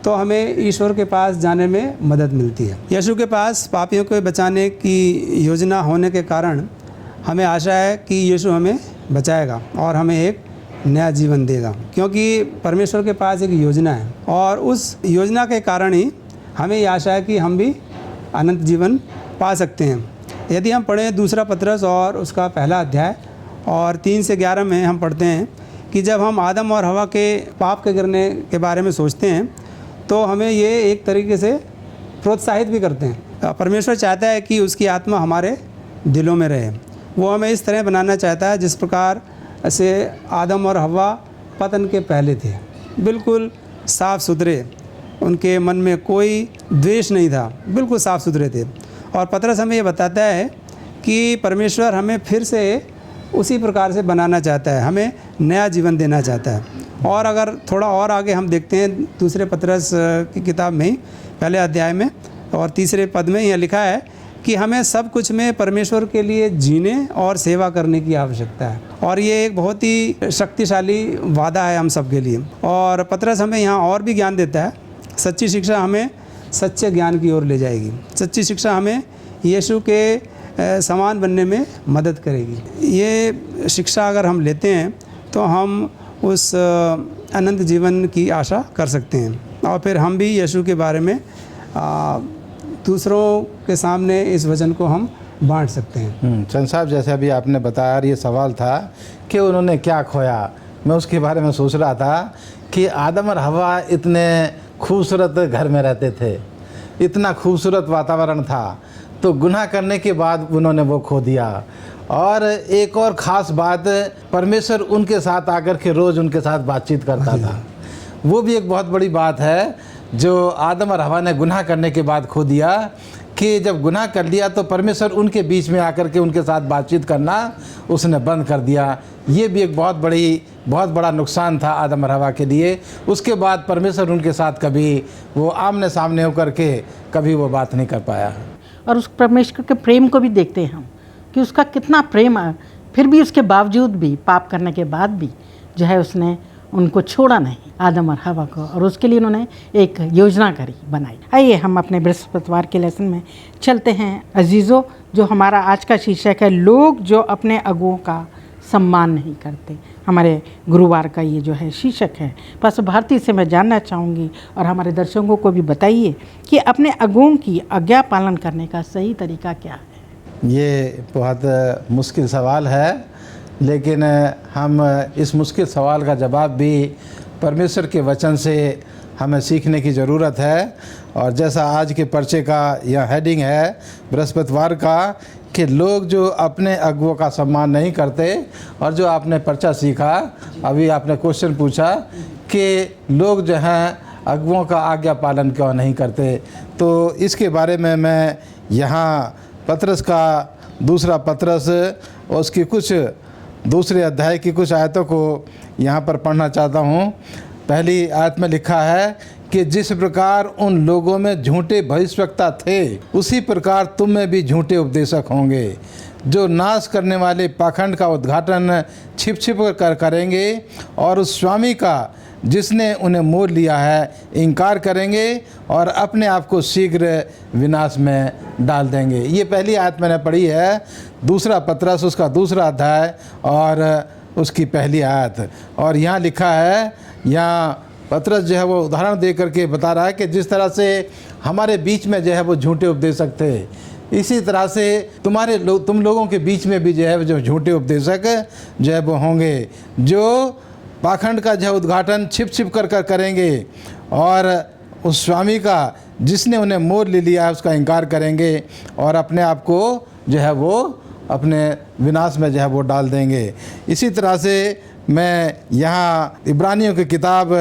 तो हमें ईश्वर के पास जाने में मदद मिलती है। यीशु के पास पापियों को बचाने की योजना होने के कारण हमें आशा है कि यीशु हमें बचाएगा और हमें एक नया जीवन देगा, क्योंकि परमेश्वर के पास एक योजना है। और उस योजना के कारण ही हमें ये आशा है कि हम भी अनंत जीवन पा सकते हैं। यदि हम पढ़ें दूसरा पतरस और उसका पहला अध्याय और 3 से 11 में हम पढ़ते हैं कि जब हम आदम और हवा के पाप के गिरने के बारे में सोचते हैं, तो हमें ये एक तरीके से प्रोत्साहित भी करते हैं। परमेश्वर चाहता है कि उसकी आत्मा हमारे दिलों में रहे। वो हमें इस तरह बनाना चाहता है जिस प्रकार से आदम और हवा पतन के पहले थे, बिल्कुल साफ़ सुथरे। उनके मन में कोई द्वेष नहीं था, बिल्कुल साफ़ सुथरे थे। और पतरस हमें ये बताता है कि परमेश्वर हमें फिर से उसी प्रकार से बनाना चाहता है, हमें नया जीवन देना चाहता है। और अगर थोड़ा और आगे हम देखते हैं दूसरे पतरस की किताब में ही पहले अध्याय में और 3 पद में यह लिखा है कि हमें सब कुछ में परमेश्वर के लिए जीने और सेवा करने की आवश्यकता है। और ये एक बहुत ही शक्तिशाली वादा है हम सब के लिए। और पतरस हमें यहाँ और भी ज्ञान देता है। सच्ची शिक्षा हमें सच्चे ज्ञान की ओर ले जाएगी। सच्ची शिक्षा हमें यीशु के समान बनने में मदद करेगी। ये शिक्षा अगर हम लेते हैं तो हम उस अनंत जीवन की आशा कर सकते हैं और फिर हम भी यीशु के बारे में दूसरों के सामने इस वचन को हम बांट सकते हैं। चंद साहब, जैसे अभी आपने बताया, ये सवाल था कि उन्होंने क्या खोया। मैं उसके बारे में सोच रहा था कि आदम और हवा इतने खूबसूरत घर में रहते थे, इतना खूबसूरत वातावरण था, तो गुनाह करने के बाद उन्होंने वो खो दिया। और एक और ख़ास बात, परमेश्वर उनके साथ आकर के रोज़ उनके साथ बातचीत करता था। वो भी एक बहुत बड़ी बात है जो आदम और हवा ने गुनाह करने के बाद खो दिया, कि जब गुनाह कर लिया तो परमेश्वर उनके बीच में आकर के उनके साथ बातचीत करना उसने बंद कर दिया। ये भी एक बहुत बड़ा नुकसान था आदम और हवा के लिए। उसके बाद परमेश्वर उनके साथ कभी वो आमने सामने होकर के कभी वो बात नहीं कर पाया। और उस परमेश्वर के प्रेम को भी देखते हैं हम कि उसका कितना प्रेम है, फिर भी उसके बावजूद भी, पाप करने के बाद भी जो है उसने उनको छोड़ा नहीं, आदम और हवा को। और उसके लिए उन्होंने एक योजना बनाई। आइए हम अपने बृहस्पतिवार के लेसन में चलते हैं अजीज़ों, जो हमारा आज का शीर्षक है, लोग जो अपने अगुओं का सम्मान नहीं करते। हमारे गुरुवार का ये जो है शीर्षक है। पास्टर भारती से मैं जानना चाहूँगी और हमारे दर्शकों को भी बताइए कि अपने अगुओं की आज्ञा पालन करने का सही तरीका क्या है। ये बहुत मुश्किल सवाल है, लेकिन हम इस मुश्किल सवाल का जवाब भी परमेश्वर के वचन से हमें सीखने की ज़रूरत है। और जैसा आज के पर्चे का यह हेडिंग है बृहस्पतिवार का, कि लोग जो अपने अगुओं का सम्मान नहीं करते, और जो आपने पर्चा सीखा, अभी आपने क्वेश्चन पूछा कि लोग जो हैं अगुओं का आज्ञा पालन क्यों नहीं करते, तो इसके बारे में मैं यहाँ पत्रस का दूसरा पत्रस और उसकी कुछ दूसरे अध्याय की कुछ आयतों को यहाँ पर पढ़ना चाहता हूँ। पहली आयत में लिखा है कि जिस प्रकार उन लोगों में झूठे भविष्यवक्ता थे, उसी प्रकार तुम में भी झूठे उपदेशक होंगे, जो नाश करने वाले पाखंड का उद्घाटन छिप छिप कर करेंगे और उस स्वामी का जिसने उन्हें मोल लिया है इनकार करेंगे और अपने आप को शीघ्र विनाश में डाल देंगे। ये पहली आयत मैंने पढ़ी है, दूसरा पत्रस उसका दूसरा अध्याय और उसकी पहली आयत। और यहाँ लिखा है, यहाँ पत्रस जो है वो उदाहरण दे करके बता रहा है कि जिस तरह से हमारे बीच में जो है वो झूठे उपदेशक थे, इसी तरह से तुम लोगों के बीच में भी जो है जो झूठे उपदेशक जो है वो होंगे, जो पाखंड का जो उद्घाटन छिप छिप कर करेंगे और उस स्वामी का जिसने उन्हें मोल ले लिया है उसका इनकार करेंगे और अपने आप को जो है वो अपने विनाश में जो है वो डाल देंगे। इसी तरह से मैं यहाँ इब्रानियों की किताब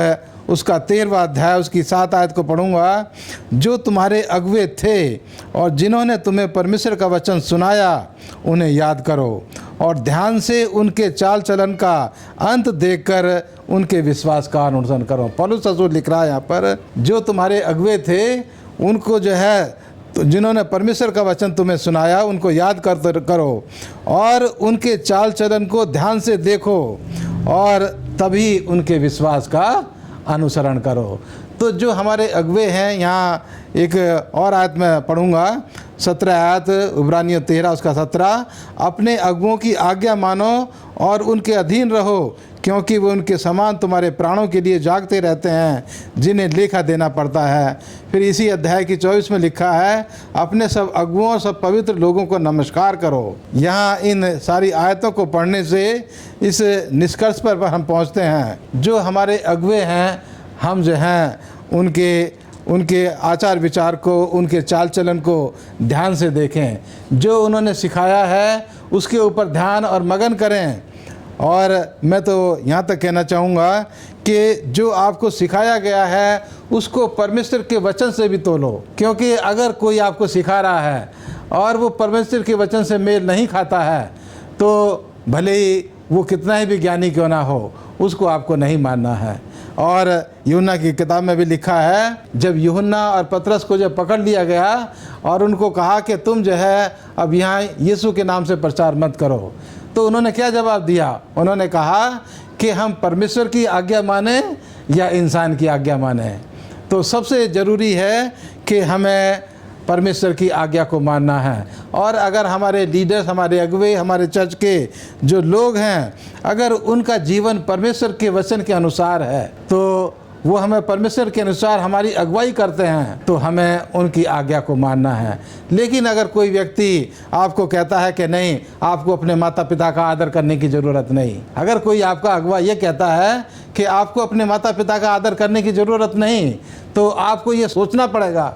उसका 13वां अध्याय उसकी 7 आयत को पढ़ूँगा। जो तुम्हारे अगुवे थे और जिन्होंने तुम्हें परमेश्वर का वचन सुनाया, उन्हें याद करो और ध्यान से उनके चाल चलन का अंत देखकर उनके विश्वास का अनुसरण करो। पौलुस रसूल लिख रहा है यहाँ पर, जो तुम्हारे अगुवे थे उनको जो है तो जिन्होंने परमेश्वर का वचन तुम्हें सुनाया उनको याद करो और उनके चाल चलन को ध्यान से देखो और तभी उनके विश्वास का अनुसरण करो। तो जो हमारे अगुवे हैं, यहाँ एक और आयत में पढ़ूँगा 17 आयत इब्रानियों 13 उसका 17, अपने अगुओं की आज्ञा मानो और उनके अधीन रहो, क्योंकि वो उनके समान तुम्हारे प्राणों के लिए जागते रहते हैं, जिन्हें लेखा देना पड़ता है। फिर इसी अध्याय की 24 में लिखा है, अपने सब अगुओं और सब पवित्र लोगों को नमस्कार करो। यहाँ इन सारी आयतों को पढ़ने से इस निष्कर्ष पर हम पहुँचते हैं, जो हमारे अगुवे हैं हम जो हैं उनके आचार विचार को, उनके चाल चलन को ध्यान से देखें, जो उन्होंने सिखाया है उसके ऊपर ध्यान और मगन करें। और मैं तो यहाँ तक कहना चाहूँगा कि जो आपको सिखाया गया है उसको परमेश्वर के वचन से भी तोलो, क्योंकि अगर कोई आपको सिखा रहा है और वो परमेश्वर के वचन से मेल नहीं खाता है तो भले ही वो कितना ही भी ज्ञानी क्यों ना हो, उसको आपको नहीं मानना है। और यूहन्ना की किताब में भी लिखा है, जब यूहन्ना और पतरस को जब पकड़ लिया गया और उनको कहा कि तुम जो है अब यहाँ यीशु के नाम से प्रचार मत करो, तो उन्होंने क्या जवाब दिया? उन्होंने कहा कि हम परमेश्वर की आज्ञा माने या इंसान की आज्ञा माने। तो सबसे ज़रूरी है कि हमें परमेश्वर की आज्ञा को मानना है। और अगर हमारे लीडर्स, हमारे अगुवे, हमारे चर्च के जो लोग हैं, अगर उनका जीवन परमेश्वर के वचन के अनुसार है तो वो हमें परमेश्वर के अनुसार हमारी अगुवाई करते हैं, तो हमें उनकी आज्ञा को मानना है। लेकिन अगर कोई व्यक्ति आपको कहता है कि नहीं, आपको अपने माता पिता का आदर करने की ज़रूरत नहीं, अगर कोई आपका अगुवा ये कहता है कि आपको अपने माता पिता का आदर करने की ज़रूरत नहीं, तो आपको ये सोचना पड़ेगा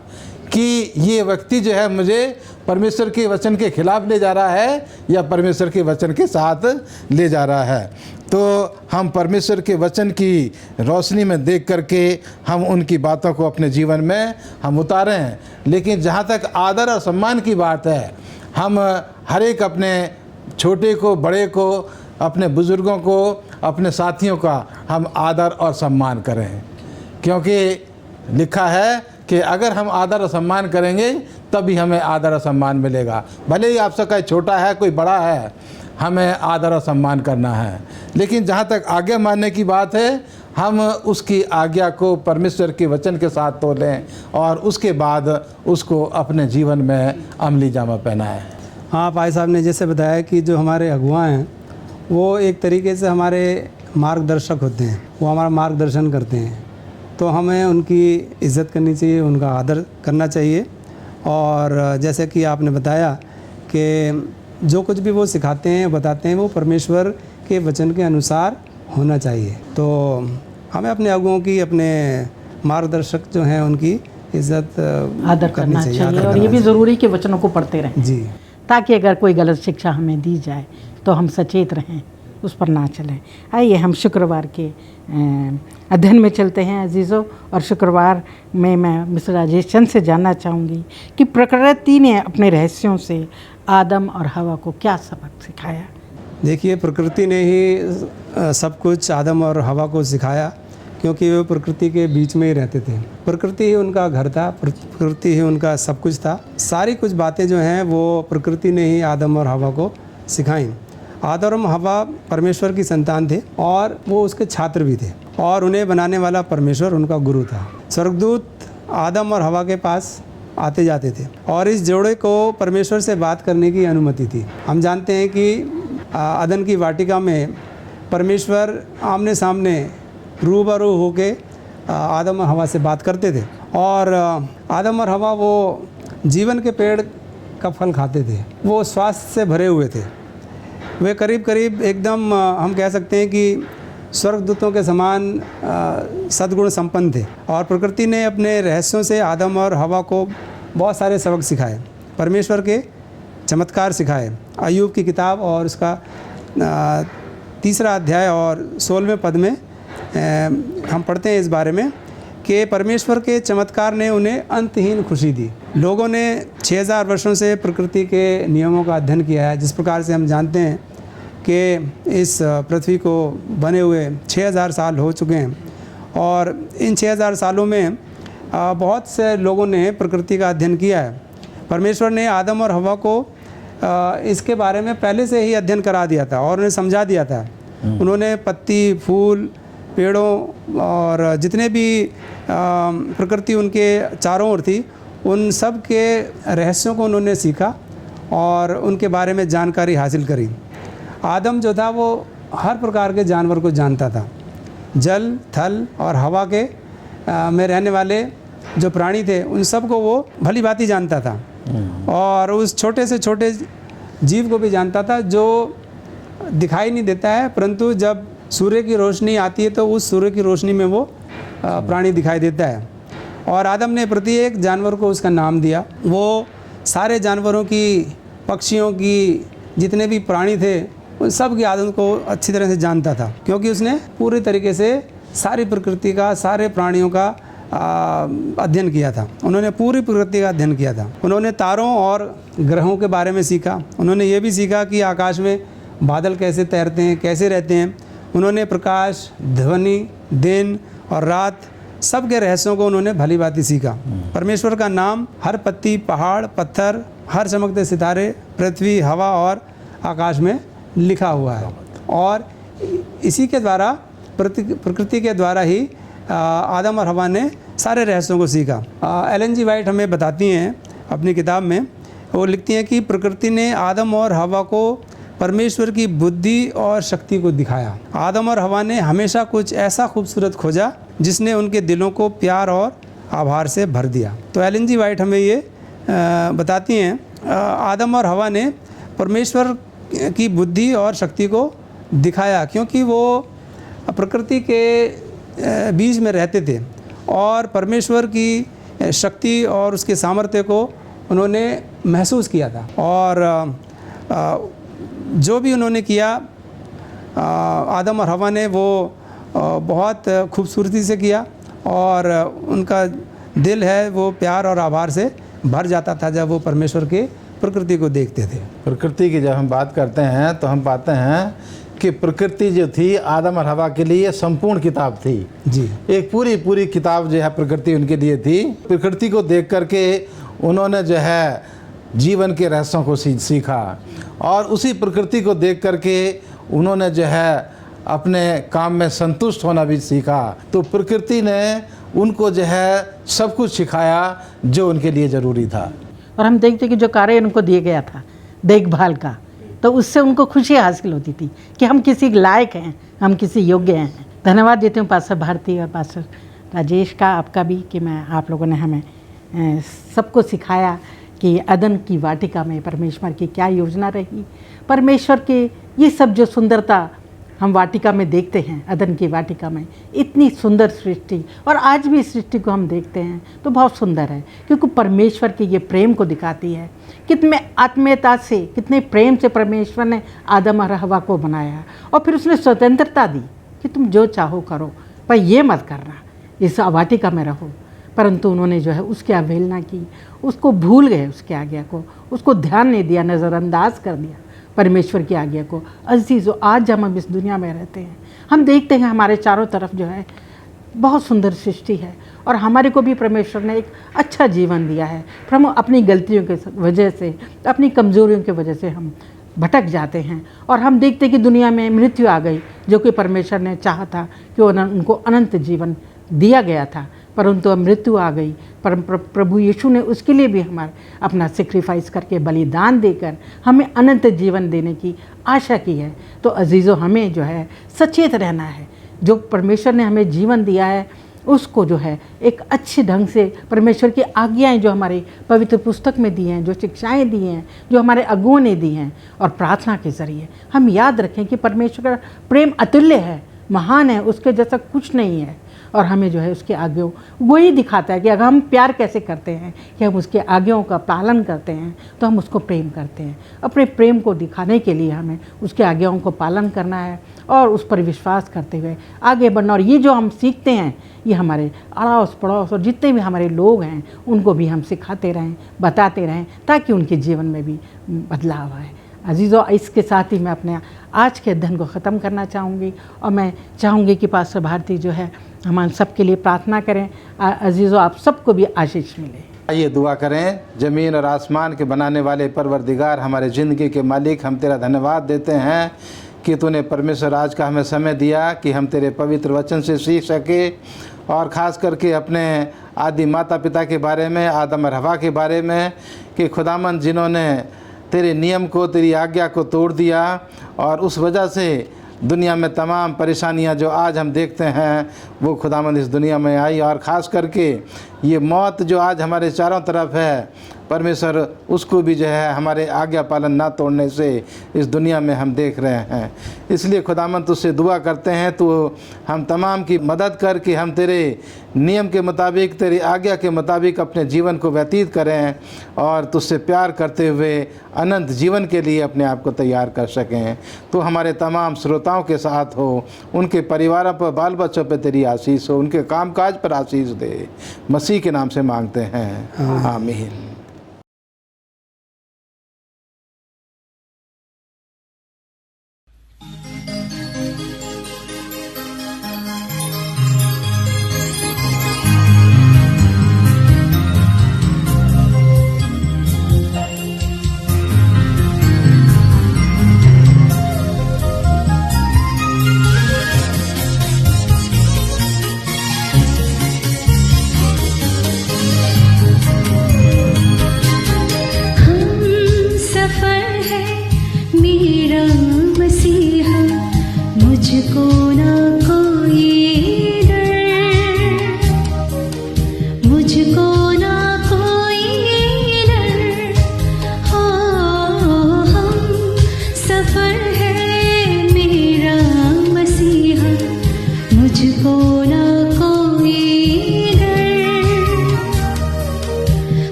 कि ये व्यक्ति जो है मुझे परमेश्वर के वचन के खिलाफ ले जा रहा है या परमेश्वर के वचन के साथ ले जा रहा है। तो हम परमेश्वर के वचन की रोशनी में देख करके हम उनकी बातों को अपने जीवन में हम उतारें। लेकिन जहाँ तक आदर और सम्मान की बात है, हम हर एक अपने छोटे को, बड़े को, अपने बुज़ुर्गों को, अपने साथियों का हम आदर और सम्मान करें, क्योंकि लिखा है कि अगर हम आदर और सम्मान करेंगे तभी हमें आदर और सम्मान मिलेगा। भले ही आपसे कोई छोटा है, कोई बड़ा है, हमें आदर और सम्मान करना है। लेकिन जहाँ तक आज्ञा मानने की बात है, हम उसकी आज्ञा को परमेश्वर के वचन के साथ तोलें और उसके बाद उसको अपने जीवन में अमली जामा पहनाएं। हाँ, भाई साहब ने जैसे बताया कि जो हमारे अगुआ हैं वो एक तरीके से हमारे मार्गदर्शक होते हैं, वो हमारा मार्गदर्शन करते हैं, तो हमें उनकी इज़्ज़त करनी चाहिए, उनका आदर करना चाहिए। और जैसे कि आपने बताया कि जो कुछ भी वो सिखाते हैं, बताते हैं, वो परमेश्वर के वचन के अनुसार होना चाहिए। तो हमें अपने अगुओं की, अपने मार्गदर्शक जो हैं उनकी इज्जत आदर करना चाहिए और ये भी ज़रूरी कि वचनों को पढ़ते रहें जी, ताकि अगर कोई गलत शिक्षा हमें दी जाए तो हम सचेत रहें, उस पर ना चलें। आइए हम शुक्रवार के अध्ययन में चलते हैं अजीज़ों। और शुक्रवार में मैं मिस्टर राजेश चंद से जानना चाहूँगी कि प्रकृति ने अपने रहस्यों से आदम और हवा को क्या सबक सिखाया। देखिए, प्रकृति ने ही सब कुछ आदम और हवा को सिखाया, क्योंकि वे प्रकृति के बीच में ही रहते थे। प्रकृति ही उनका घर था, प्रकृति ही उनका सब कुछ था। सारी कुछ बातें जो हैं वो प्रकृति ने ही आदम और हवा को सिखाई। आदम और हवा परमेश्वर की संतान थे और वो उसके छात्र भी थे, और उन्हें बनाने वाला परमेश्वर उनका गुरु था। स्वर्गदूत आदम और हवा के पास आते जाते थे और इस जोड़े को परमेश्वर से बात करने की अनुमति थी। हम जानते हैं कि अदन की वाटिका में परमेश्वर आमने सामने रूबरू होके आदम और हवा से बात करते थे, और आदम और हवा वो जीवन के पेड़ का फल खाते थे। वो स्वास्थ्य से भरे हुए थे। वे करीब करीब एकदम हम कह सकते हैं कि स्वर्गदूतों के समान सद्गुण संपन्न थे। और प्रकृति ने अपने रहस्यों से आदम और हवा को बहुत सारे सबक सिखाए, परमेश्वर के चमत्कार सिखाए। अय्यूब की किताब और उसका 3 अध्याय और 16वें पद में हम पढ़ते हैं इस बारे में कि परमेश्वर के चमत्कार ने उन्हें अंतहीन खुशी दी। लोगों ने 6000 वर्षों से प्रकृति के नियमों का अध्ययन किया है। जिस प्रकार से हम जानते हैं कि इस पृथ्वी को बने हुए 6000 साल हो चुके हैं, और इन 6000 सालों में बहुत से लोगों ने प्रकृति का अध्ययन किया है। परमेश्वर ने आदम और हवा को इसके बारे में पहले से ही अध्ययन करा दिया था और उन्हें समझा दिया था। उन्होंने पत्ती, फूल, पेड़ों और जितने भी प्रकृति उनके चारों ओर थी, उन सब के रहस्यों को उन्होंने सीखा और उनके बारे में जानकारी हासिल करी। आदम जो था वो हर प्रकार के जानवर को जानता था। जल, थल और हवा के में रहने वाले जो प्राणी थे उन सब को वो भली भांति जानता था, और उस छोटे से छोटे जीव को भी जानता था जो दिखाई नहीं देता है, परंतु जब सूर्य की रोशनी आती है तो उस सूर्य की रोशनी में वो प्राणी दिखाई देता है। और आदम ने प्रत्येक जानवर को उसका नाम दिया। वो सारे जानवरों की, पक्षियों की, जितने भी प्राणी थे उन सब की आदम को अच्छी तरह से जानता था, क्योंकि उसने पूरी तरीके से सारी प्रकृति का, सारे प्राणियों का अध्ययन किया था। उन्होंने पूरी प्रकृति का अध्ययन किया था। उन्होंने तारों और ग्रहों के बारे में सीखा। उन्होंने ये भी सीखा कि आकाश में बादल कैसे तैरते हैं, कैसे रहते हैं। उन्होंने प्रकाश, ध्वनि, दिन और रात सब के रहस्यों को उन्होंने भली भांति सीखा। परमेश्वर का नाम हर पत्ती, पहाड़, पत्थर, हर चमकते सितारे, पृथ्वी, हवा और आकाश में लिखा हुआ है, और इसी के द्वारा, प्रकृति के द्वारा ही आदम और हवा ने सारे रहस्यों को सीखा। एलन जी वाइट हमें बताती हैं अपनी किताब में, वो लिखती हैं कि प्रकृति ने आदम और हवा को परमेश्वर की बुद्धि और शक्ति को दिखाया। आदम और हवा ने हमेशा कुछ ऐसा खूबसूरत खोजा जिसने उनके दिलों को प्यार और आभार से भर दिया। तो एलन जी वाइट हमें ये बताती हैं, आदम और हवा ने परमेश्वर की बुद्धि और शक्ति को दिखाया, क्योंकि वो प्रकृति के बीच में रहते थे और परमेश्वर की शक्ति और उसके सामर्थ्य को उन्होंने महसूस किया था। और जो भी उन्होंने किया आदम और हवा ने वो बहुत खूबसूरती से किया, और उनका दिल है वो प्यार और आभार से भर जाता था जब वो परमेश्वर के प्रकृति को देखते थे। प्रकृति की जब हम बात करते हैं तो हम पाते हैं कि प्रकृति जो थी आदम और हवा के लिए संपूर्ण किताब थी जी। एक पूरी किताब जो है प्रकृति उनके लिए थी। प्रकृति को देख करके उन्होंने जो है जीवन के रहस्यों को सीखा, और उसी प्रकृति को देख करके उन्होंने जो है अपने काम में संतुष्ट होना भी सीखा। तो प्रकृति ने उनको जो है सब कुछ सिखाया जो उनके लिए ज़रूरी था। और हम देखते कि जो कार्य उनको दिया गया था देखभाल का, तो उससे उनको खुशी हासिल होती थी कि हम किसी लायक हैं, हम किसी योग्य हैं। धन्यवाद देती हूँ पास्टर भारती और पास्टर राजेश का, आपका भी, कि मैं आप लोगों ने हमें सबको सिखाया कि अदन की वाटिका में परमेश्वर की क्या योजना रही। परमेश्वर के ये सब जो सुंदरता हम वाटिका में देखते हैं, अदन की वाटिका में इतनी सुंदर सृष्टि, और आज भी इस सृष्टि को हम देखते हैं तो बहुत सुंदर है, क्योंकि परमेश्वर के ये प्रेम को दिखाती है। कितने आत्मीयता से, कितने प्रेम से परमेश्वर ने आदम और हवा को बनाया, और फिर उसने स्वतंत्रता दी कि तुम जो चाहो करो, पर ये मत करना, इस वाटिका में रहो। परंतु उन्होंने जो है उसकी अवहेलना की, उसको भूल गए, उसकी आज्ञा को, उसको ध्यान नहीं दिया, नज़रअंदाज कर दिया परमेश्वर की आज्ञा को। अज़ीज़ों, आज जब हम इस दुनिया में रहते हैं, हम देखते हैं हमारे चारों तरफ जो है बहुत सुंदर सृष्टि है, और हमारे को भी परमेश्वर ने एक अच्छा जीवन दिया है। पर हम अपनी गलतियों के वजह से, अपनी कमज़ोरियों की वजह से हम भटक जाते हैं, और हम देखते हैं कि दुनिया में मृत्यु आ गई, जो कि परमेश्वर ने चाहा था कि उनको अनंत जीवन दिया गया था, परंतु अब मृत्यु आ गई। पर प्रभु यीशु ने उसके लिए भी हमारा अपना सेक्रीफाइस करके, बलिदान देकर हमें अनंत जीवन देने की आशा की है। तो अजीज़ों, हमें जो है सचेत रहना है, जो परमेश्वर ने हमें जीवन दिया है उसको जो है एक अच्छे ढंग से, परमेश्वर की आज्ञाएं जो हमारी पवित्र पुस्तक में दी हैं, जो शिक्षाएं दी हैं, जो हमारे अगुओं ने दी हैं, और प्रार्थना के ज़रिए हम याद रखें कि परमेश्वर का प्रेम अतुल्य है, महान है, उसके जैसा कुछ नहीं है। और हमें जो है उसके आज्ञाओं, वही दिखाता है कि अगर हम प्यार कैसे करते हैं, कि हम उसके आज्ञाओं का पालन करते हैं तो हम उसको प्रेम करते हैं। अपने प्रेम को दिखाने के लिए हमें उसके आज्ञाओं को पालन करना है और उस पर विश्वास करते हुए आगे बढ़ना। और ये जो हम सीखते हैं, ये हमारे अड़ोस पड़ोस और जितने भी हमारे लोग हैं उनको भी हम सिखाते रहें, बताते रहें, ताकि उनके जीवन में भी बदलाव आए। अजीज़ों, इसके साथ ही मैं अपने आज के अध्ययन को ख़त्म करना चाहूँगी, और मैं चाहूँगी कि पास्टर भारती जो है हमारे सबके लिए प्रार्थना करें। अजीज़ों, आप सबको भी आशीष मिले। आइए दुआ करें। ज़मीन और आसमान के बनाने वाले परवरदिगार, हमारे ज़िंदगी के मालिक, हम तेरा धन्यवाद देते हैं कि तूने परमेश्वर आज का हमें समय दिया कि हम तेरे पवित्र वचन से सीख सके, और ख़ास करके अपने आदि माता पिता के बारे में, आदम और हवा के बारे में, कि खुदामंद जिन्होंने तेरे नियम को, तेरी आज्ञा को तोड़ दिया, और उस वजह से दुनिया में तमाम परेशानियां जो आज हम देखते हैं वो खुदामंद इस दुनिया में आई। और ख़ास करके ये मौत जो आज हमारे चारों तरफ है, परमेश्वर उसको भी जो है हमारे आज्ञा पालन ना तोड़ने से इस दुनिया में हम देख रहे हैं। इसलिए खुदामंद तुझसे दुआ करते हैं, तो हम तमाम की मदद कर कि हम तेरे नियम के मुताबिक, तेरी आज्ञा के मुताबिक अपने जीवन को व्यतीत करें, और तुझसे प्यार करते हुए अनंत जीवन के लिए अपने आप को तैयार कर सकें। तो हमारे तमाम श्रोताओं के साथ हो, उनके परिवारों पर, बाल बच्चों पर तेरी आशीष हो, उनके कामकाज पर आशीष दे। मसीह के नाम से मांगते हैं, आमीन।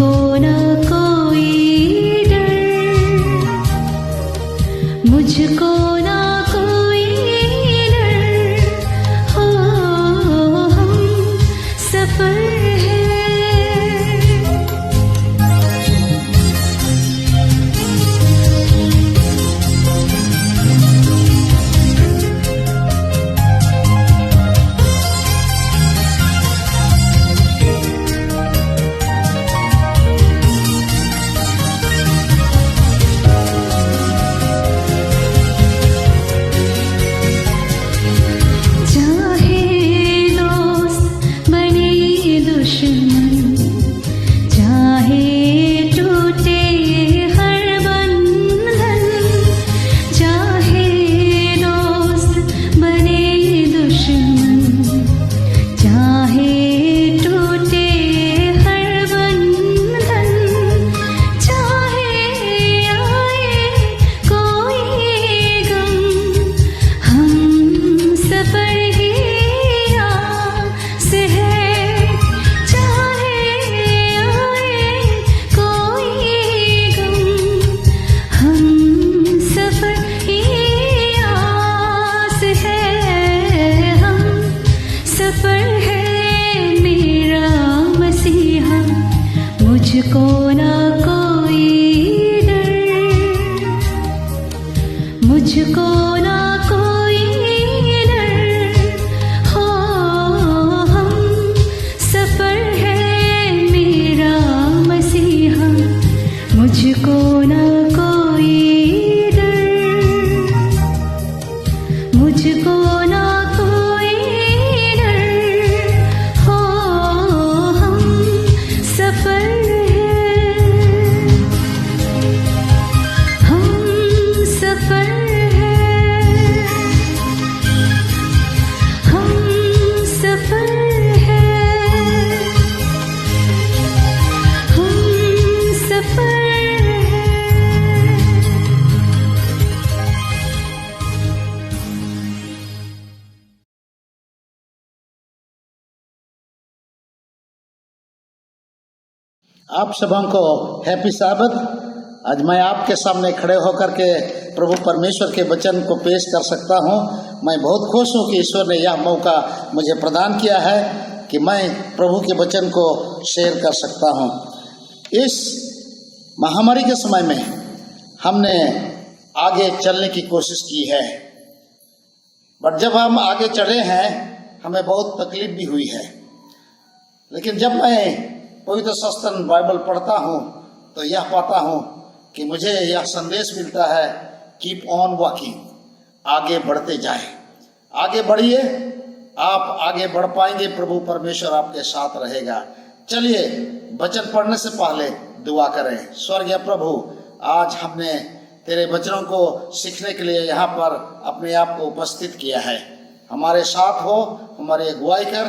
मुझको न कोई डर, मुझको न कोई डर, हो हम सफर है। चाहे दोस्त बने दुश्मन, चाहे टूटे हर बंधन, चाहे दोस्त बने दुश्मन, चाहे टूटे हर बंधन, चाहे आए कोई गम, हम सफर ही आस है। चाहे आए कोई गम, हम सफर ही आस है। हम सफर है मेरा मसीहा, मुझको ना कोई डर, मुझको ना कोई डर, हो हम सफर है मेरा मसीहा, मुझको ना कोई डर, मुझको ना कोई डर, हो हम सफर है, हम सफर है, हम सफर है, हम सफर है। आप सबों को हैप्पी साबत। आज मैं आपके सामने खड़े होकर के प्रभु परमेश्वर के वचन को पेश कर सकता हूं। मैं बहुत खुश हूं कि ईश्वर ने यह मौका मुझे प्रदान किया है कि मैं प्रभु के वचन को शेयर कर सकता हूं। इस महामारी के समय में हमने आगे चलने की कोशिश की है, बट जब हम आगे चले हैं हमें बहुत तकलीफ भी हुई है। लेकिन जब मैं पवित्र शास्त्र बाइबल पढ़ता हूँ तो यह पाता हूँ कि मुझे यह संदेश मिलता है, कीप ऑन वॉकिंग, आगे बढ़ते जाए। आगे बढ़िए, आप आगे बढ़ पाएंगे, प्रभु परमेश्वर आपके साथ रहेगा। चलिए वचन पढ़ने से पहले दुआ करें। स्वर्गीय प्रभु, आज हमने तेरे वचनों को सीखने के लिए यहाँ पर अपने आप को उपस्थित किया है। हमारे साथ हो, हमारी अगुवाई कर,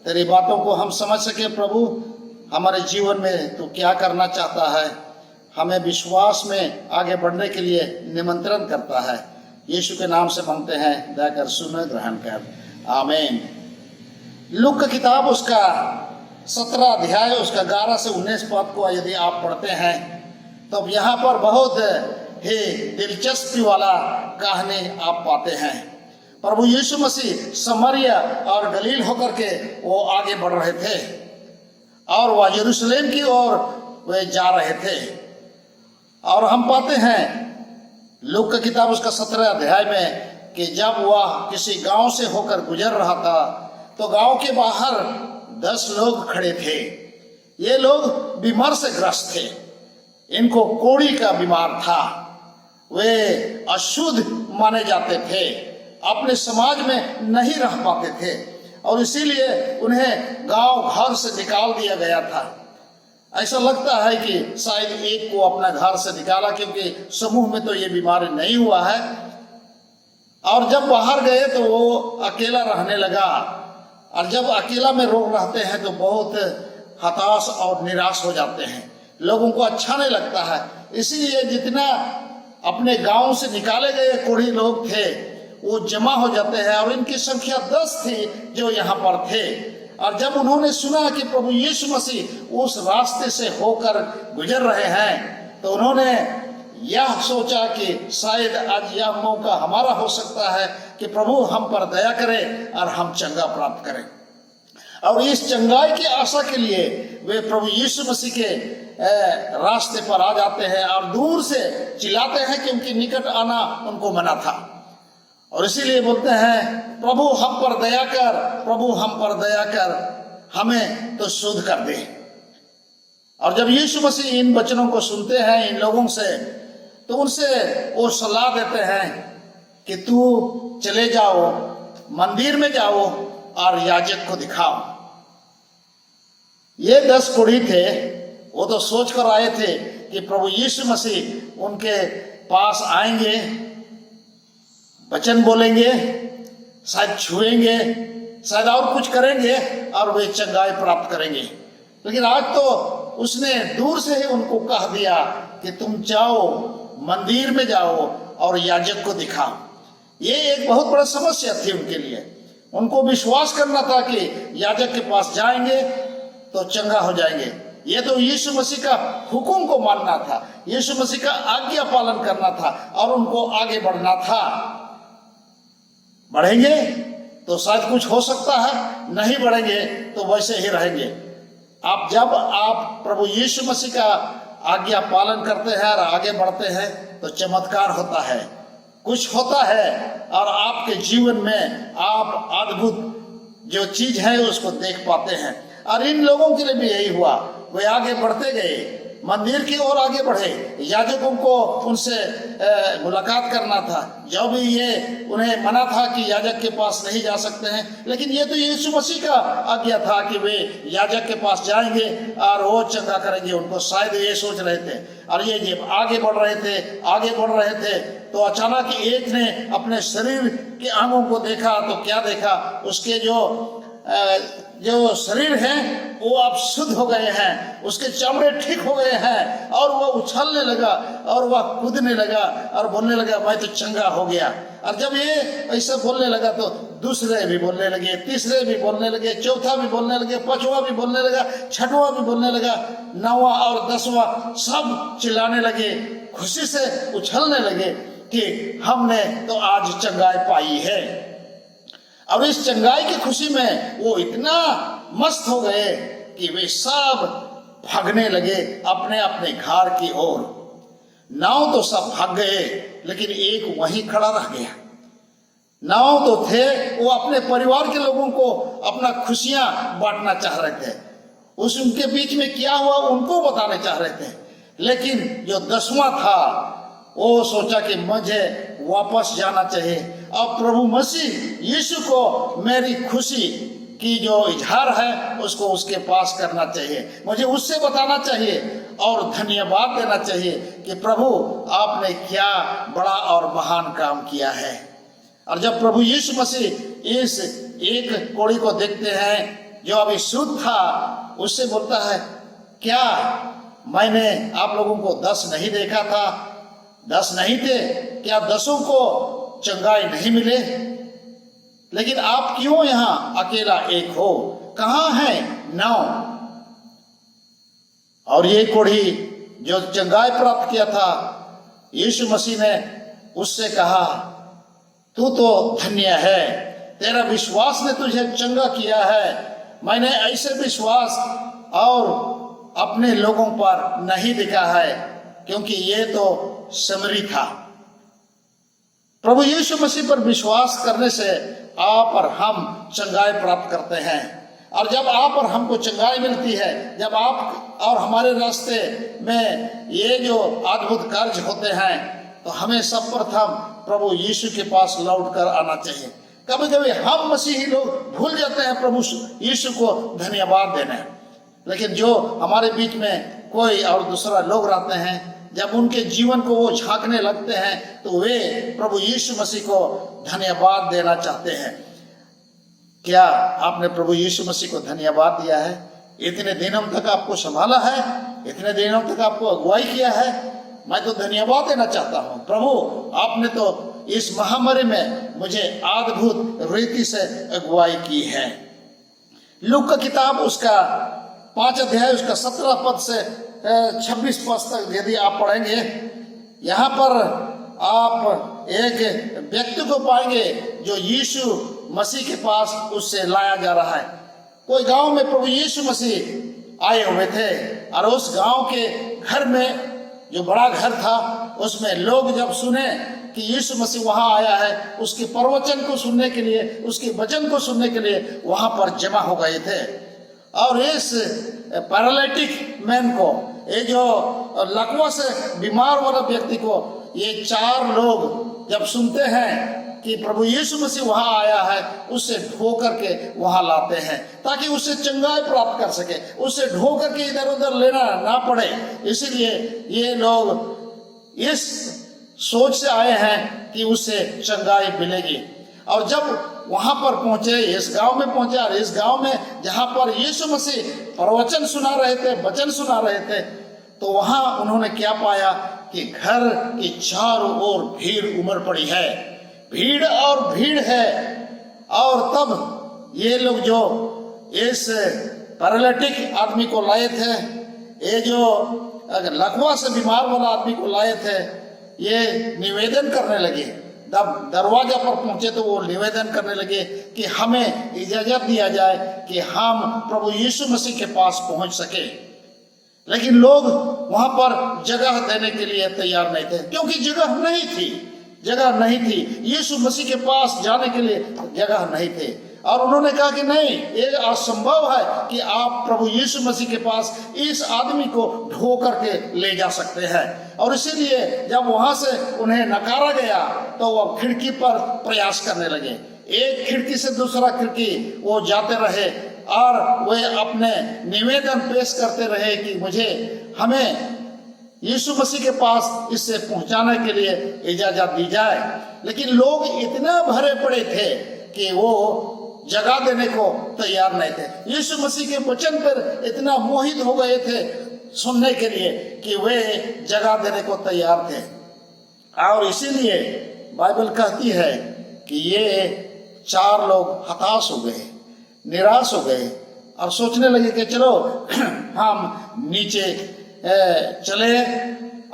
तेरी बातों को हम समझ सके। प्रभु, हमारे जीवन में तू क्या करना चाहता है, हमें विश्वास में आगे बढ़ने के लिए निमंत्रण करता है। यीशु के नाम से मांगते हैं, दया कर, सुन, ग्रहण कर, आमीन। लूका की किताब उसका 17 अध्याय उसका 11 से 19 पद को यदि आप पढ़ते हैं तो यहाँ पर बहुत ही दिलचस्पी वाला कहानी आप पाते हैं। प्रभु यीशु मसीह समरिया और गलील होकर के वो आगे बढ़ रहे थे और वह यरूशलेम की ओर वे जा रहे थे। और हम पाते हैं लूका की किताब उसका 17 अध्याय में कि जब वह किसी गांव से होकर गुजर रहा था तो गांव के बाहर 10 लोग खड़े थे। ये लोग बीमार से ग्रस्त थे, इनको कोढ़ी का बीमार था, वे अशुद्ध माने जाते थे, अपने समाज में नहीं रह पाते थे और इसीलिए उन्हें गांव घर से निकाल दिया गया था। ऐसा लगता है कि शायद एक को अपना घर से निकाला, क्योंकि समूह में तो ये बीमारी नहीं हुआ है। और जब बाहर गए तो वो अकेला रहने लगा, और जब अकेला में लोग रहते हैं तो बहुत हताश और निराश हो जाते हैं, लोगों को अच्छा नहीं लगता है। इसीलिए जितना अपने गांव से निकाले गए कोढ़ी लोग थे वो जमा हो जाते हैं, और इनकी संख्या 10 थी जो यहाँ पर थे। और जब उन्होंने सुना कि प्रभु यीशु मसीह उस रास्ते से होकर गुजर रहे हैं तो उन्होंने यह सोचा कि शायद आज यह मौका हमारा हो सकता है कि प्रभु हम पर दया करे और हम चंगा प्राप्त करें। और इस चंगाई की आशा के लिए वे प्रभु यीशु मसीह के रास्ते पर आ जाते हैं और दूर से चिल्लाते हैं कि उनके निकट आना उनको मना था। और इसीलिए बोलते हैं, प्रभु हम पर दया कर, प्रभु हम पर दया कर, हमें तो शुद्ध कर दे। और जब यीशु मसीह इन वचनों को सुनते हैं इन लोगों से, तो उनसे वो सलाह देते हैं कि तू चले जाओ, मंदिर में जाओ और याजक को दिखाओ। ये 10 कोढ़ी थे, वो तो सोच कर आए थे कि प्रभु यीशु मसीह उनके पास आएंगे, वचन बोलेंगे, शायद छुएंगे, शायद और कुछ करेंगे और वे चंगाई प्राप्त करेंगे। लेकिन आज तो उसने दूर से ही उनको कह दिया कि तुम जाओ, मंदिर में जाओ और याजक को दिखाओ। ये एक बहुत बड़ा समस्या थी उनके लिए। उनको विश्वास करना था कि याजक के पास जाएंगे तो चंगा हो जाएंगे। ये तो यीशु मसीह का हुक्म को मानना था, यीशु मसीह का आज्ञा पालन करना था और उनको आगे बढ़ना था। बढ़ेंगे तो शायद कुछ हो सकता है, नहीं बढ़ेंगे तो वैसे ही रहेंगे। जब आप प्रभु यीशु मसीह का आज्ञा पालन करते हैं और आगे बढ़ते हैं तो चमत्कार होता है, कुछ होता है और आपके जीवन में आप अद्भुत जो चीज है उसको देख पाते हैं। और इन लोगों के लिए भी यही हुआ, वे आगे बढ़ते गए, मंदिर की ओर आगे बढ़े। याजकों को उनसे मुलाकात करना था, जब भी ये उन्हें मना था कि याजक के पास नहीं जा सकते हैं, लेकिन ये तो यीशु मसीह का आज्ञा था कि वे याजक के पास जाएंगे और वो चंगा करेंगे उनको। शायद ये सोच रहे थे और ये जब आगे बढ़ रहे थे तो अचानक एक ने अपने शरीर के अंगों को देखा तो क्या देखा, उसके जो शरीर हैं वो अब शुद्ध हो गए हैं, उसके चमड़े ठीक हो गए हैं और वह उछलने लगा और वह कूदने लगा और बोलने लगा मैं तो चंगा हो गया। और जब ये ऐसा बोलने लगा तो दूसरे भी बोलने लगे, तीसरे भी बोलने लगे, चौथा भी बोलने लगे, पांचवा भी बोलने लगा, छठवां भी बोलने लगा, 9वां और 10वां सब चिल्लाने लगे, खुशी से उछलने लगे कि हमने तो आज चंगाई पाई है। और इस चंगाई की खुशी में वो इतना मस्त हो गए कि वे सब भागने लगे अपने अपने घर की ओर। 9 तो सब भाग गए लेकिन एक वहीं खड़ा रह गया। 9 तो थे, वो अपने परिवार के लोगों को अपना खुशियां बांटना चाह रहे थे, उनके बीच में क्या हुआ उनको बताने चाह रहे थे। लेकिन जो 10वां था वो सोचा कि मुझे वापस जाना चाहिए, अब प्रभु मसीह यीशु को मेरी खुशी की जो इजहार है उसको उसके पास करना चाहिए, मुझे उससे बताना चाहिए और धन्यवाद देना चाहिए कि प्रभु आपने क्या बड़ा और महान काम किया है। और जब प्रभु यीशु मसीह इस एक कोढ़ी को देखते हैं जो अभी शुद्ध था, उससे बोलता है क्या मैंने आप लोगों को 10 नहीं देखा था, 10 नहीं थे क्या, 10 को चंगाई नहीं मिले, लेकिन आप क्यों यहाँ अकेला एक हो, कहाँ है 9? और ये कोढ़ी जो चंगाई प्राप्त किया था, यीशु मसीह ने उससे कहा तू तो धन्य है, तेरा विश्वास ने तुझे चंगा किया है। मैंने ऐसे विश्वास और अपने लोगों पर नहीं दिखा है क्योंकि ये तो समरी था। प्रभु यीशु मसीह पर विश्वास करने से आप और हम चंगाई प्राप्त करते हैं। और जब आप और हमको चंगाई मिलती है, जब आप और हमारे रास्ते में ये जो अद्भुत कार्य होते हैं, तो हमें सब प्रथम प्रभु यीशु के पास लौट कर आना चाहिए। कभी कभी हम मसीही लोग भूल जाते हैं प्रभु यीशु को धन्यवाद देना, लेकिन जो हमारे बीच में कोई और दूसरा लोग रहते हैं, जब उनके जीवन को वो झांकने लगते हैं तो वे प्रभु यीशु मसीह को धन्यवाद देना चाहते हैं। क्या आपने प्रभु यीशु मसीह को धन्यवाद दिया है? इतने दिनों तक आपको संभाला है, इतने दिनों तक आपको अगुवाई किया है, मैं तो धन्यवाद देना चाहता हूँ। प्रभु आपने तो इस महामारी में मुझे अद्भुत रीति से अगुवाई की है। लूका की किताब उसका 5 अध्याय उसका 17 पद से 26 पद तक यदि आप पढ़ेंगे, यहाँ पर आप एक व्यक्ति को पाएंगे जो यीशु मसीह के पास उससे लाया जा रहा है। कोई गांव में प्रभु यीशु मसीह आए हुए थे और उस गांव के घर में, जो बड़ा घर था, उसमें लोग जब सुने कि यीशु मसीह वहां आया है, उसके प्रवचन को सुनने के लिए, उसके वचन को सुनने के लिए वहां पर जमा हो गए थे। और इस पैरालिटिक मैन को, ये जो लकवा से बीमार वाला व्यक्ति को, ये 4 लोग जब सुनते हैं कि प्रभु यीशु मसीह वहां आया है, उससे ढो करके वहां लाते हैं ताकि उससे चंगाई प्राप्त कर सके, उससे ढो करके इधर उधर लेना ना पड़े। इसीलिए ये लोग इस सोच से आए हैं कि उससे चंगाई मिलेगी। और जब वहां पर पहुंचे, इस गांव में पहुंचे, और इस गांव में जहां पर यीशु मसीह प्रवचन सुना रहे थे, वचन सुना रहे थे, तो वहां उन्होंने क्या पाया कि घर की चारों ओर भीड़ उमड़ पड़ी है, भीड़ और भीड़ है। और तब ये लोग जो इस पैरालिटिक आदमी को लाए थे, ये जो लकवा से बीमार वाला आदमी को लाए थे, ये निवेदन करने लगे। जब दरवाजा पर पहुंचे तो वो निवेदन करने लगे कि हमें इजाजत दिया जाए कि हम प्रभु यीशु मसीह के पास पहुंच सके। लेकिन लोग वहां पर जगह देने के लिए तैयार नहीं थे, क्योंकि जगह नहीं थी। यीशु मसीह के पास जाने के लिए जगह नहीं थे। और उन्होंने कहा कि नहीं, ये असंभव है कि आप प्रभु यीशु मसीह के पास इस आदमी को ढो करके ले जा सकते हैं। और इसीलिए जब वहां से उन्हें नकारा गया तो वह खिड़की पर प्रयास करने लगे। एक खिड़की से दूसरा खिड़की वो जाते रहे और वे अपने निवेदन पेश करते रहे कि हमें यीशु मसीह के पास इससे पहुंचाने के लिए इजाजत दी जाए। लेकिन लोग इतना भरे पड़े थे कि वो जगह देने को तैयार नहीं थे। यीशु मसीह के वचन पर इतना मोहित हो गए थे सुनने के लिए कि वे जगह देने को तैयार थे। और इसीलिए बाइबल कहती है कि ये 4 लोग हताश हो गए, निराश हो गए और सोचने लगे कि चलो हम नीचे चले,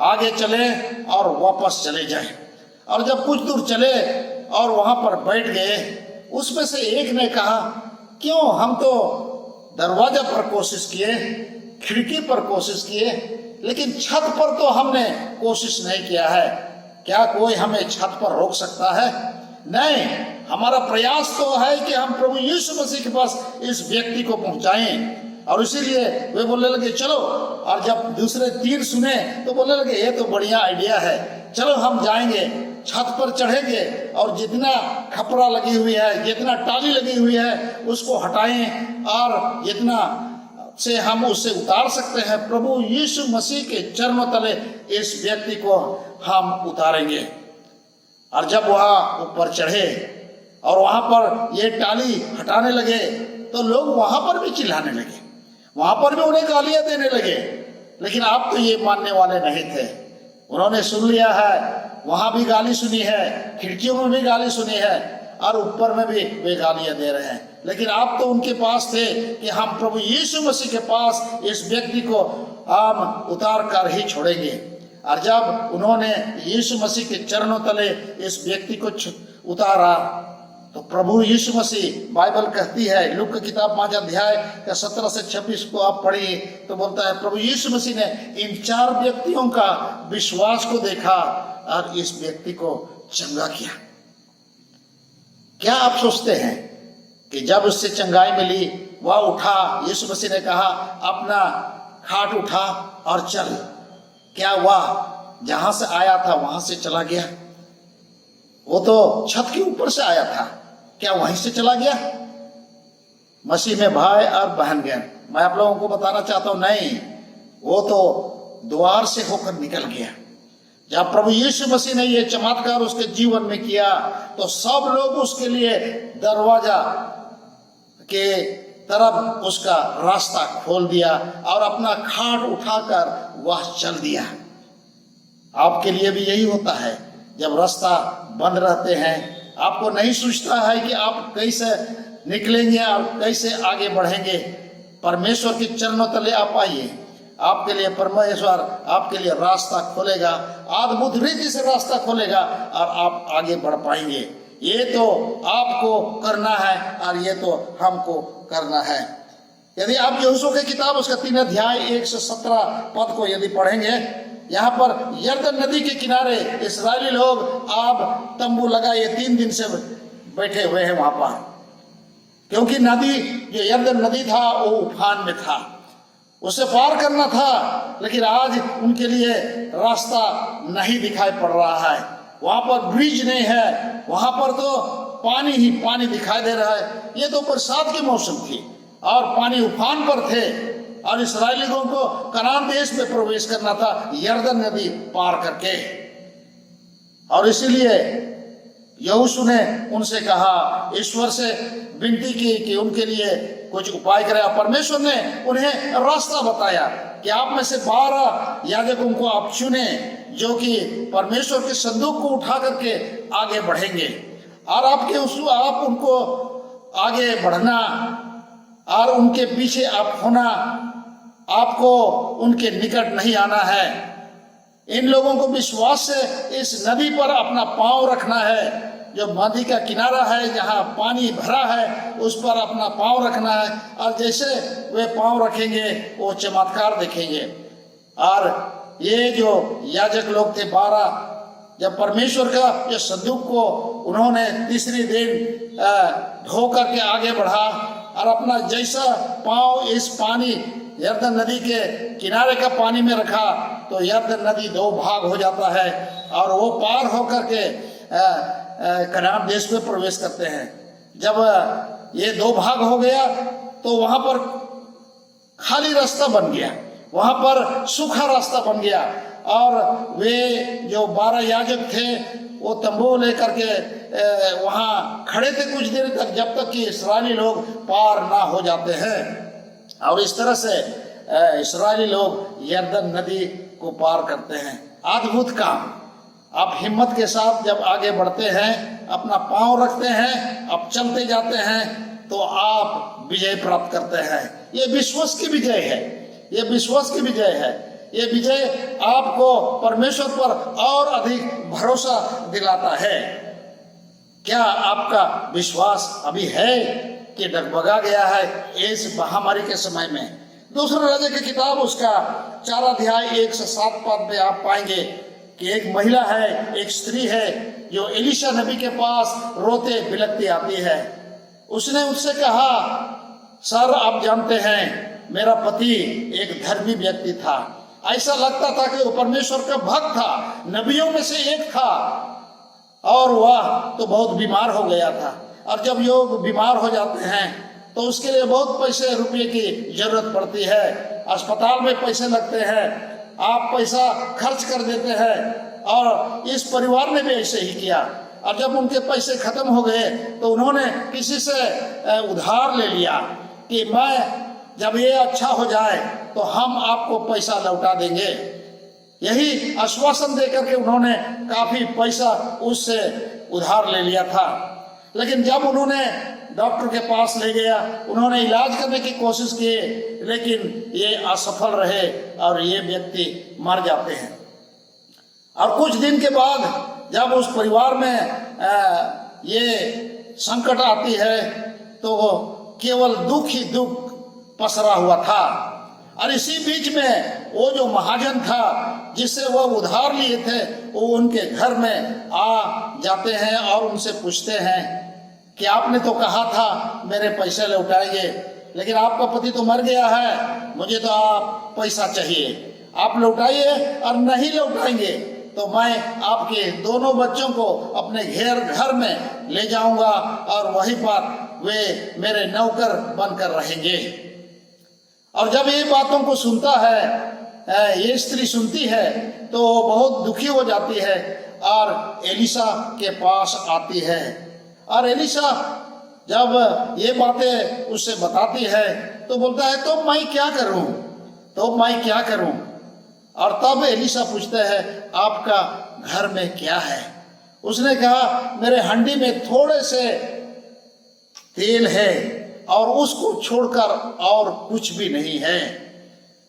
आगे चले और वापस चले जाएं। और जब कुछ दूर चले और वहां पर बैठ गए, उसमें से एक ने कहा, क्यों, हम तो दरवाजा पर कोशिश किए, खिड़की पर कोशिश किए, लेकिन छत पर तो हमने कोशिश नहीं किया है। क्या कोई हमें छत पर रोक सकता है? नहीं, हमारा प्रयास तो है कि हम प्रभु यीशु मसीह के पास इस व्यक्ति को पहुंचाएं। और इसीलिए वे बोलने लगे चलो। और जब दूसरे 3 सुने तो बोलने लगे ये तो बढ़िया आइडिया है, चलो हम जाएंगे, छत पर चढ़ेंगे और जितना खपरा लगी हुई है, जितना टाली लगी हुई है, उसको हटाएं और जितना से हम उससे उतार सकते हैं, प्रभु यीशु मसीह के चरणों तले इस व्यक्ति को हम उतारेंगे। और जब वहाँ ऊपर चढ़े और वहाँ पर ये टाली हटाने लगे तो लोग वहाँ पर भी चिल्लाने लगे, वहाँ पर भी उन्हें गालियाँ देने लगे। लेकिन आप तो ये मानने वाले नहीं थे। उन्होंने सुन लिया है, वहाँ भी गाली सुनी है, खिड़कियों में भी गाली सुनी है और ऊपर में भी वे गालियाँ दे रहे हैं। लेकिन आप तो उनके पास थे कि हम प्रभु यीशु मसीह के पास इस व्यक्ति को हम उतार कर ही छोड़ेंगे। और जब उन्होंने यीशु मसीह के चरणों तले इस व्यक्ति को उतारा तो प्रभु यीशु मसीह, बाइबल कहती है, लूका की किताब 5 अध्याय 17 से 26 को आप पढ़िए तो बोलता है, प्रभु यीशु मसीह ने इन 4 व्यक्तियों का विश्वास को देखा और इस व्यक्ति को चंगा किया। क्या आप सोचते हैं कि जब उससे चंगाई मिली, वह उठा, यीशु मसीह ने कहा अपना खाट उठा और चल, क्या वह जहां से आया था वहां से चला गया? वो तो छत के ऊपर से आया था, क्या वहीं से चला गया? मसीह में भाई और बहनगण, मैं आप लोगों को बताना चाहता हूं, नहीं, वो तो द्वार से होकर निकल गया। जब प्रभु यीशु मसीह ने ये चमत्कार उसके जीवन में किया तो सब लोग उसके लिए दरवाजा के तरफ उसका रास्ता खोल दिया और अपना खाट उठाकर वह चल दिया। आपके लिए भी यही होता है, जब रास्ता बंद रहते हैं, आपको नहीं सोचता है कि आप कैसे निकलेंगे और कैसे आगे बढ़ेंगे। परमेश्वर के चरणों तले आप आइए, आपके लिए परमेश्वर आपके लिए रास्ता खोलेगा, अद्भुत रीति से रास्ता खोलेगा और आप आगे बढ़ पाएंगे। ये तो आपको करना है और ये तो हमको करना है। यदि आप यहोशू की किताब उसका 3 अध्याय 1 से 17 पद को यदि पढ़ेंगे, यहाँ पर यरदन नदी के किनारे इस्राएली लोग अब तंबू लगाए 3 दिन से बैठे हुए हैं वहां पर, क्योंकि नदी जो यरदन नदी था वो उफान में था, उसे पार करना था। लेकिन आज उनके लिए रास्ता नहीं दिखाई पड़ रहा है, वहां पर ब्रिज नहीं है, वहां पर तो पानी ही पानी दिखाई दे रहा है। ये तो बरसात के मौसम थी और पानी उफान पर थे और इस्राएलियों को कनान देश में प्रवेश करना था यरदन नदी पार करके। और इसीलिए यहोशू ने उनसे कहा, ईश्वर से विनती की कि उनके लिए कुछ उपाय करे। परमेश्वर ने उन्हें रास्ता बताया कि आप में से 12 याजकों को आप चुने, जो कि परमेश्वर के संदूक को उठा करके आगे बढ़ेंगे और आप उनको आगे बढ़ना और उनके पीछे आप होना, आपको उनके निकट नहीं आना है। इन लोगों को विश्वास से इस नदी पर अपना पांव रखना है, जो नदी का किनारा है जहां पानी भरा है उस पर अपना पांव रखना है, और जैसे वे पांव रखेंगे वो चमत्कार देखेंगे। और ये जो याजक लोग थे 12, जब परमेश्वर का जो संदूक को उन्होंने तीसरे दिन ढो करके आगे बढ़ा और अपना जैसा पांव इस पानी यरदन नदी के किनारे का पानी में रखा तो यरदन नदी 2 भाग हो जाता है और वो पार होकर के कनान देश में प्रवेश करते हैं। जब ये 2 भाग हो गया तो वहां पर खाली रास्ता बन गया, वहां पर सूखा रास्ता बन गया और वे जो 12 याजक थे वो तंबू लेकर के वहां खड़े थे कुछ देर तक, जब तक कि इस्राएली लोग पार ना हो जाते हैं। और इस तरह से इस्राएली लोग यरदन नदी को पार करते हैं। अद्भुत काम। आप हिम्मत के साथ जब आगे बढ़ते हैं, अपना पांव रखते हैं, आप चलते जाते हैं तो आप विजय प्राप्त करते हैं। ये विश्वास की विजय है, ये विश्वास की विजय है। ये विजय आपको परमेश्वर पर और अधिक भरोसा दिलाता है। क्या आपका विश्वास अभी है कि डगमगा गया है इस महामारी के समय में? दूसरे राजा की किताब उसका 4 अध्याय 1 से 7 पद में आप पाएंगे कि एक महिला है, एक स्त्री है जो एलीशा नबी के पास रोते बिलखती आती है। उसने उससे कहा, सर आप जानते हैं मेरा पति एक धर्मी व्यक्ति था, ऐसा लगता था कि वो परमेश्वर का भक्त था, नबियों में से एक था, और वह तो बहुत बीमार हो गया था। और जब लोग बीमार हो जाते हैं तो उसके लिए बहुत पैसे रुपये की जरूरत पड़ती है, अस्पताल में पैसे लगते हैं, आप पैसा खर्च कर देते हैं। और इस परिवार ने भी ऐसे ही किया। और जब उनके पैसे खत्म हो गए तो उन्होंने किसी से उधार ले लिया कि मैं जब ये अच्छा हो जाए तो हम आपको पैसा लौटा देंगे। यही आश्वासन देकर के उन्होंने काफी पैसा उससे उधार ले लिया था। लेकिन जब उन्होंने डॉक्टर के पास ले गया, उन्होंने इलाज करने की कोशिश की, लेकिन ये असफल रहे और ये व्यक्ति मर जाते हैं। और कुछ दिन के बाद जब उस परिवार में ये संकट आती है तो केवल दुख ही दुख पसरा हुआ था। और इसी बीच में वो जो महाजन था जिससे वह उधार लिए थे, वो उनके घर में आ जाते हैं और उनसे पूछते हैं कि आपने तो कहा था मेरे पैसे लौटाएंगे, लेकिन आपका पति तो मर गया है, मुझे तो आप पैसा चाहिए, आप लौटाइए, और नहीं लौटाएंगे तो मैं आपके दोनों बच्चों को अपने घर में ले जाऊंगा और वहीं पर वे मेरे नौकर बनकर रहेंगे। और जब ये बातों को सुनता है, ये स्त्री सुनती है तो बहुत दुखी हो जाती है और एलीशा के पास आती है। और एलीशा जब ये बातें उससे बताती है तो बोलता है तो मैं क्या करूं, तो मैं क्या करूं। और तब एलीशा पूछता है आपका घर में क्या है। उसने कहा मेरे हंडी में थोड़े से तेल है और उसको छोड़कर और कुछ भी नहीं है,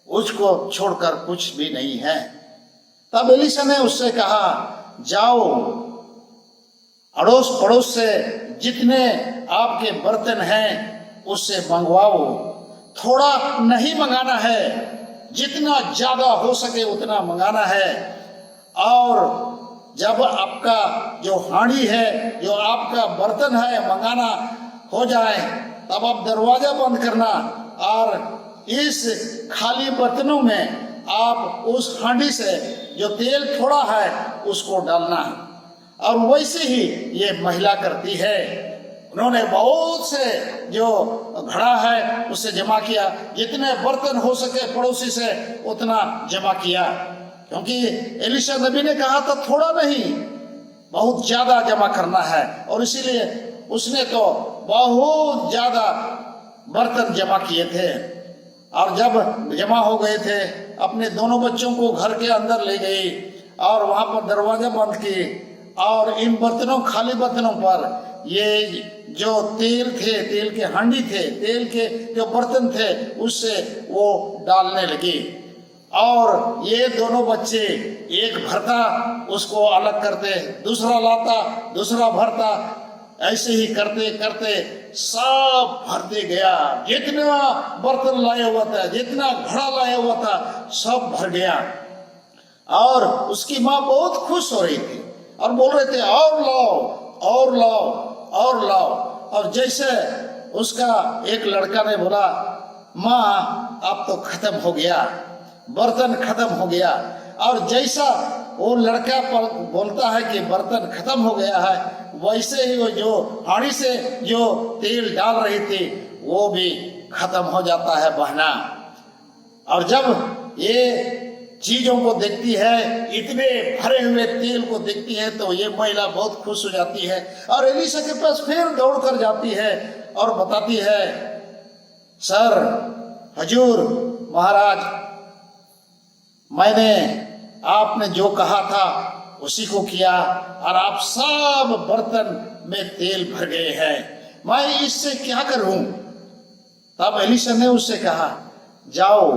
उसको छोड़कर कुछ भी नहीं है। तब एलीशा ने उससे कहा, जाओ अड़ोस पड़ोस से जितने आपके बर्तन हैं उससे मंगवाओ, थोड़ा नहीं मंगाना है, जितना ज्यादा हो सके उतना मंगाना है। और जब आपका जो हांडी है, जो आपका बर्तन है मंगाना हो जाए, तब आप दरवाजा बंद करना और इस खाली बर्तनों में आप उस हांडी से जो तेल थोड़ा है उसको डालना। और वैसे ही ये महिला करती है। उन्होंने बहुत से जो घड़ा है उससे जमा किया, जितने बर्तन हो सके पड़ोसी से उतना जमा किया, क्योंकि एलीशा नबी ने कहा था थोड़ा नहीं बहुत ज्यादा जमा करना है। और इसीलिए उसने तो बहुत ज्यादा बर्तन जमा किए थे। और जब जमा हो गए थे, अपने दोनों बच्चों को घर के अंदर ले गई और वहां पर दरवाजा बंद की और इन बर्तनों, खाली बर्तनों पर ये जो तेल थे, तेल के हांडी थे, तेल के जो बर्तन थे उससे वो डालने लगी। और ये दोनों बच्चे एक भरता उसको अलग करते, दूसरा लाता, दूसरा भरता, ऐसे ही करते करते सब भरते गया। जितना बर्तन लाया हुआ था, जितना घड़ा लाया हुआ था, सब भर गया। और उसकी माँ बहुत खुश हो रही थी और बोल रहे थे और लाओ और लाओ और लाओ। और जैसे उसका एक लड़का ने बोला, माँ अब तो खत्म हो गया, बर्तन खत्म हो गया। और जैसा वो लड़का पर बोलता है कि बर्तन खत्म हो गया है, वैसे ही वो जो हांडी से जो तेल डाल रही थी वो भी खत्म हो जाता है बहना। और जब ये चीजों को देखती है, इतने भरे हुए तेल को देखती है, तो ये महिला बहुत खुश हो जाती है और एलीशा के पास फिर दौड़ कर जाती है और बताती है, सर, हजूर, महाराज, मैंने आपने जो कहा था उसी को किया और आप सब बर्तन में तेल भर गए हैं, मैं इससे क्या करूं? तब एलीशा ने उससे कहा, जाओ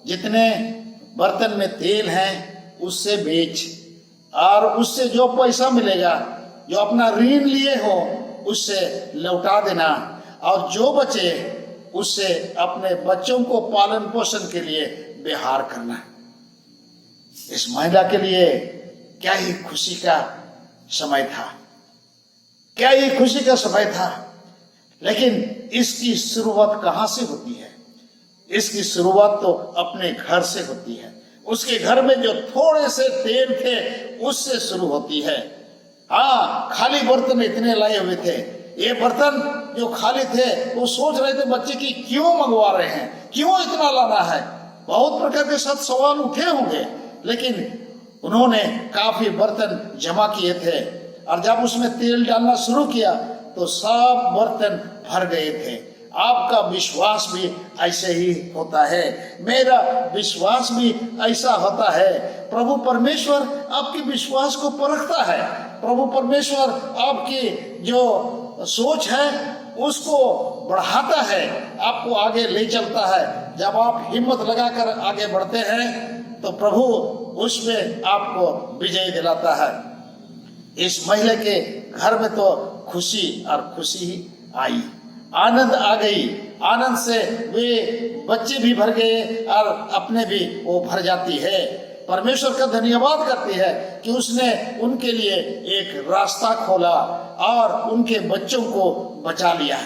जितने बर्तन में तेल है उससे बेच और उससे जो पैसा मिलेगा, जो अपना ऋण लिए हो उससे लौटा देना, और जो बचे उससे अपने बच्चों को पालन पोषण के लिए व्यवहार करना। इस महिला के लिए क्या ही खुशी का समय था, क्या ही खुशी का समय था। लेकिन इसकी शुरुआत कहाँ से होती है? इसकी शुरुआत तो अपने घर से होती है। उसके घर में जो थोड़े से तेल थे उससे शुरू होती है। हाँ, खाली बर्तन इतने लाए हुए थे, ये बर्तन जो खाली थे वो सोच रहे थे बच्चे की क्यों मंगवा रहे हैं, क्यों इतना लाना है। बहुत प्रकार के साथ सवाल उठे होंगे, लेकिन उन्होंने काफी बर्तन जमा किए थे और जब उसमें तेल डालना शुरू किया तो सब बर्तन भर गए थे। आपका विश्वास भी ऐसे ही होता है, मेरा विश्वास भी ऐसा होता है। प्रभु परमेश्वर आपके विश्वास को परखता है। प्रभु परमेश्वर आपकी जो सोच है उसको बढ़ाता है, आपको आगे ले चलता है। जब आप हिम्मत लगाकर आगे बढ़ते हैं तो प्रभु उसमें आपको विजय दिलाता है। इस महिला के घर में तो खुशी और खुशी ही आई, आनंद आ गई। आनंद से वे बच्चे भी भर गए और अपने भी वो भर जाती है। परमेश्वर का धन्यवाद करती है कि उसने उनके लिए एक रास्ता खोला और उनके बच्चों को बचा लिया।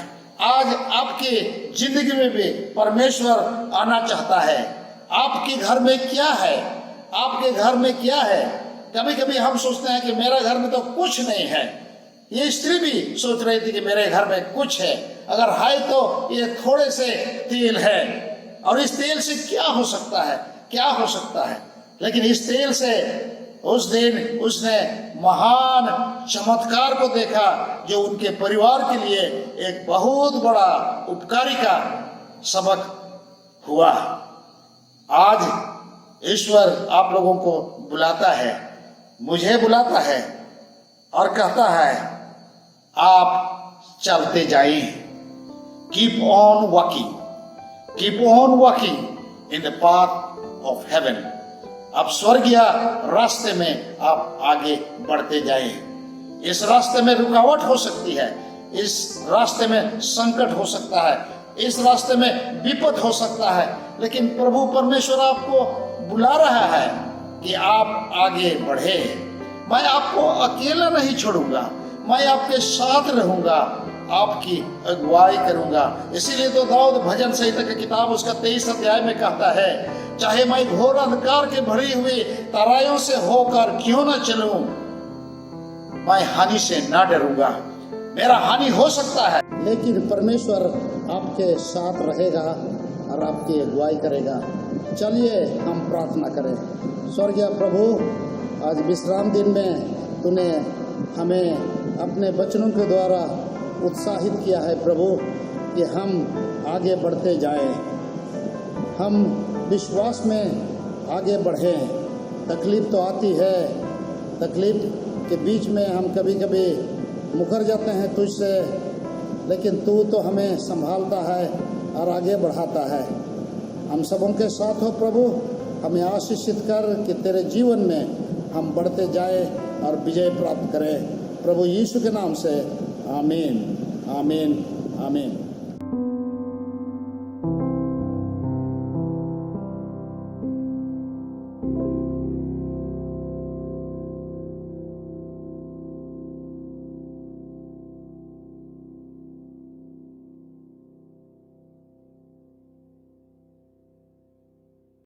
आज आपके जिंदगी में भी परमेश्वर आना चाहता है। आपके घर में क्या है? आपके घर में क्या है? कभी कभी हम सोचते हैं कि मेरे घर में तो कुछ नहीं है। ये स्त्री भी सोच रही थी कि मेरे घर में कुछ है, अगर है तो ये थोड़े से तेल है और इस तेल से क्या हो सकता है, क्या हो सकता है। लेकिन इस तेल से उस दिन उसने महान चमत्कार को देखा जो उनके परिवार के लिए एक बहुत बड़ा उपकारी का सबक हुआ। आज ईश्वर आप लोगों को बुलाता है, मुझे बुलाता है और कहता है आप चलते जाइए। Keep on walking in the path of haven. अब स्वर्गीय रास्ते में आप आगे बढ़ते जाएं। इस रास्ते में रुकावट हो सकती है, इस रास्ते में संकट हो सकता है, इस रास्ते में विपद हो सकता है, लेकिन प्रभु परमेश्वर आपको बुला रहा है कि आप आगे बढ़े। मैं आपको अकेला नहीं छोड़ूंगा, मैं आपके साथ रहूंगा, आपकी अगुवाई करूंगा। इसीलिए तो दाऊद भजन संहिता की किताब उसका 23 अध्याय में कहता है, चाहे मैं घोर अंधकार के भरी हुई तराइयों से होकर क्यों न चलूं, मैं हानि से ना डरूंगा। मेरा हानि हो सकता है, लेकिन परमेश्वर आपके साथ रहेगा और आपकी अगुवाई करेगा। चलिए हम प्रार्थना करें। स्वर्गीय प्रभु, आज विश्राम दिन में तूने हमें अपने वचनों के द्वारा उत्साहित किया है प्रभु कि हम आगे बढ़ते जाएं, हम विश्वास में आगे बढ़ें। तकलीफ तो आती है, तकलीफ के बीच में हम कभी कभी मुकर जाते हैं तुझसे, लेकिन तू तो हमें संभालता है और आगे बढ़ाता है। हम सबों के साथ हो प्रभु, हमें आशीषित कर कि तेरे जीवन में हम बढ़ते जाए और विजय प्राप्त करें। प्रभु यीशु के नाम से आमीन, आमीन, आमीन।